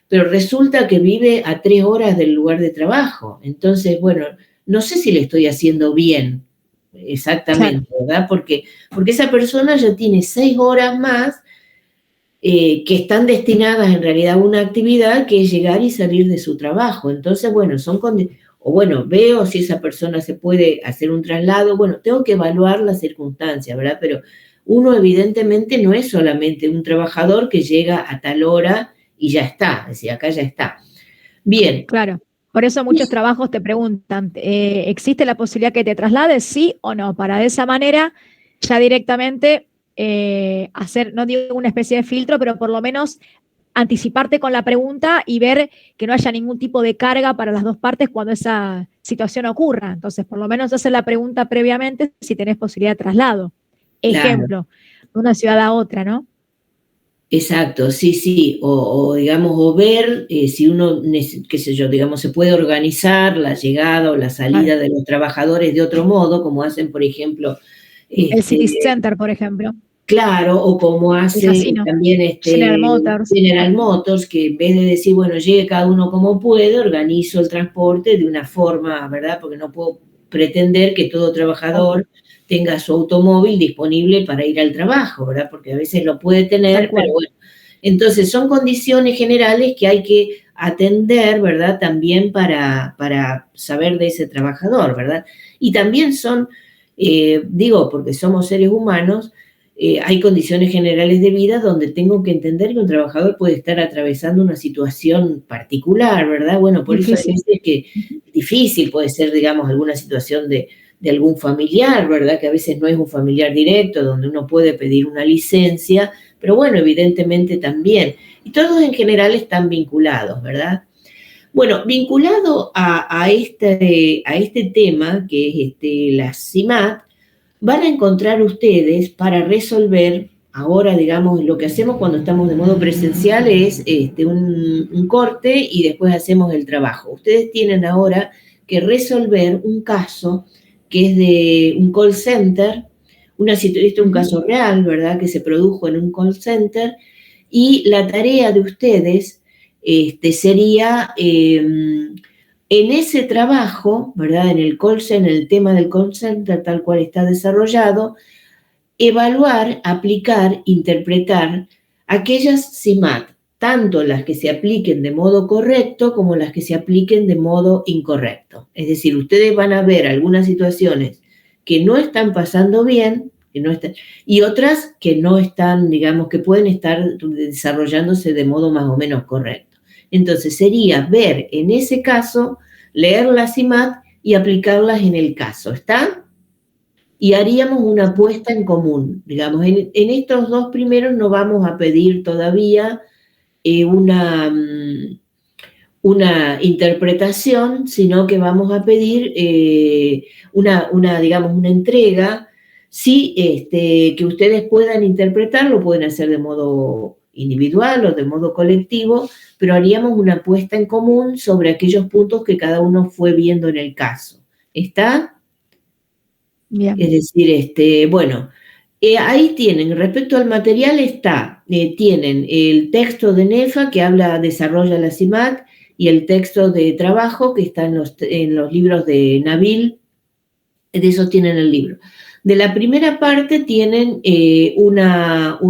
pero resulta que vive a 3 horas del lugar de trabajo. Entonces, bueno, no sé si le estoy haciendo bien exactamente, claro, ¿verdad? Porque esa persona ya tiene 6 horas más que están destinadas en realidad a una actividad que es llegar y salir de su trabajo. Entonces, bueno, veo si esa persona se puede hacer un traslado, bueno, tengo que evaluar las circunstancias, ¿verdad? Pero uno evidentemente no es solamente un trabajador que llega a tal hora y ya está, es decir, acá ya está. Bien. Claro, por eso muchos trabajos te preguntan, ¿existe la posibilidad que te traslades, sí o no? Para de esa manera ya directamente hacer, no digo una especie de filtro, pero por lo menos anticiparte con la pregunta y ver que no haya ningún tipo de carga para las dos partes cuando esa situación ocurra. Entonces, por lo menos hacer la pregunta previamente si tenés posibilidad de traslado. Ejemplo, de una ciudad a otra, ¿no? Exacto, sí, o digamos, o ver si uno, qué sé yo, digamos, se puede organizar la llegada o la salida de los trabajadores de otro modo, como hacen, por ejemplo, el City Center, por ejemplo. Claro, o como hace también General Motors, que en vez de decir, bueno, llegue cada uno como puede, organizo el transporte de una forma, ¿verdad? Porque no puedo pretender que todo trabajador tenga su automóvil disponible para ir al trabajo, ¿verdad? Porque a veces lo puede tener, pero bueno. Entonces, son condiciones generales que hay que atender, ¿verdad? También para saber de ese trabajador, ¿verdad? Y también son, porque somos seres humanos, hay condiciones generales de vida donde tengo que entender que un trabajador puede estar atravesando una situación particular, ¿verdad? Bueno, por eso hay veces que difícil puede ser, digamos, alguna situación de algún familiar, ¿verdad? Que a veces no es un familiar directo, donde uno puede pedir una licencia, pero bueno, evidentemente también. Y todos en general están vinculados, ¿verdad? Bueno, vinculado a este tema, que es la CIMAT, van a encontrar ustedes para resolver, ahora, digamos, lo que hacemos cuando estamos de modo presencial es un corte y después hacemos el trabajo. Ustedes tienen ahora que resolver un caso que es de un call center. esto es un caso real, ¿verdad?, que se produjo en un call center, y la tarea de ustedes sería, en ese trabajo, ¿verdad?, en el call center, en el tema del call center tal cual está desarrollado, evaluar, aplicar, interpretar aquellas CIMAT, tanto las que se apliquen de modo correcto como las que se apliquen de modo incorrecto. Es decir, ustedes van a ver algunas situaciones que no están pasando bien, y otras que no están, digamos, que pueden estar desarrollándose de modo más o menos correcto. Entonces sería ver en ese caso, leer las CIMAT y aplicarlas en el caso, ¿está? Y haríamos una apuesta en común. Digamos, en estos dos primeros no vamos a pedir todavía una interpretación, sino que vamos a pedir digamos, una entrega. Sí, que ustedes puedan interpretarlo, pueden hacer de modo individual o de modo colectivo, pero haríamos una apuesta en común sobre aquellos puntos que cada uno fue viendo en el caso. ¿Está? Bien. Es decir, bueno, ahí tienen, respecto al material tienen el texto de NEFA que desarrolla la CIMAT, y el texto de trabajo que está en los libros de Nabil, de esos tienen el libro. De la primera parte tienen una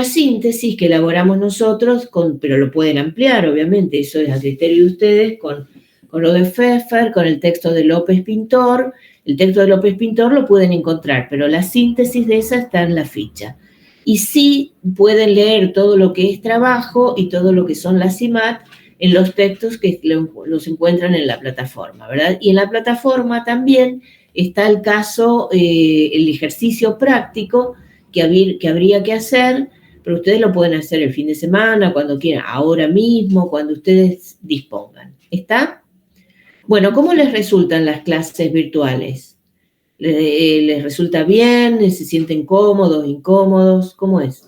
síntesis que elaboramos nosotros, pero lo pueden ampliar, obviamente, eso es a criterio de ustedes, con lo de Pfeffer, con el texto de López Pintor. El texto de López Pintor lo pueden encontrar, pero la síntesis de esa está en la ficha. Y sí pueden leer todo lo que es trabajo y todo lo que son las CIMAT en los textos que los encuentran en la plataforma, ¿verdad? Y en la plataforma también está el caso, el ejercicio práctico que habría que hacer, pero ustedes lo pueden hacer el fin de semana, cuando quieran, ahora mismo, cuando ustedes dispongan. ¿Está? Bueno, ¿cómo les resultan las clases virtuales? ¿Les resulta bien? ¿Se sienten cómodos, incómodos? ¿Cómo es?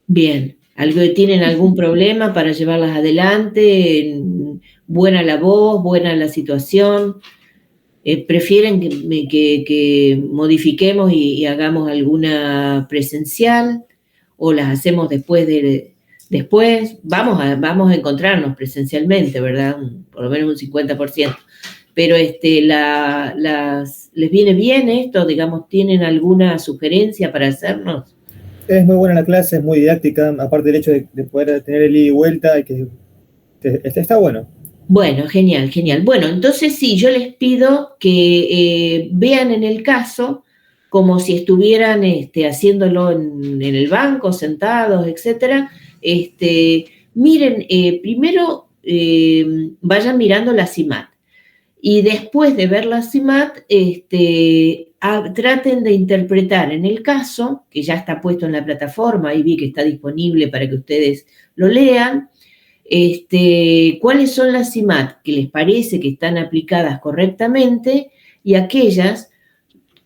Bien. ¿Tienen algún problema para llevarlas adelante? ¿Buena la voz? ¿Buena la situación? ¿Prefieren que modifiquemos y hagamos alguna presencial? ¿O las hacemos después? Vamos a encontrarnos presencialmente, ¿verdad? Por lo menos un 50%. Pero ¿les viene bien esto? Digamos, ¿tienen alguna sugerencia para hacernos? Es muy buena la clase, es muy didáctica, aparte del hecho de poder tener el ida y vuelta, está bueno. Bueno, genial, genial. Bueno, entonces sí, yo les pido que vean en el caso como si estuvieran haciéndolo en el banco, sentados, etcétera. Miren, primero vayan mirando la CIMAT, y después de ver la CIMAT, traten de interpretar en el caso, que ya está puesto en la plataforma, ahí vi que está disponible para que ustedes lo lean, cuáles son las CIMAT que les parece que están aplicadas correctamente y aquellas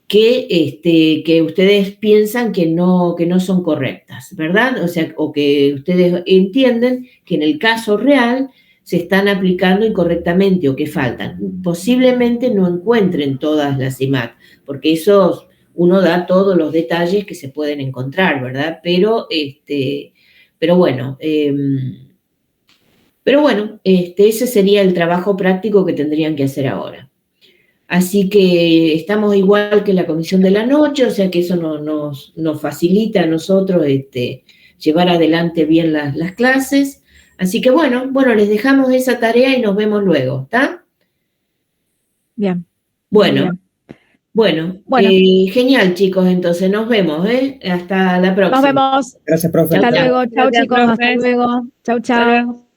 que ustedes piensan que no son correctas, ¿verdad? O sea, o que ustedes entienden que en el caso real se están aplicando incorrectamente o que faltan. Posiblemente no encuentren todas las CIMAT, porque eso uno da todos los detalles que se pueden encontrar, ¿verdad? Pero bueno, ese sería el trabajo práctico que tendrían que hacer ahora. Así que estamos igual que la comisión de la noche, o sea que eso nos facilita a nosotros llevar adelante bien las clases. Así que bueno, les dejamos esa tarea y nos vemos luego, ¿está? Bien. Bueno, genial, chicos, entonces nos vemos, Hasta la próxima. Nos vemos. Gracias, profe. Hasta luego. Chau, Gracias, chicos. profe. Hasta luego. Chau, chau. Hasta luego.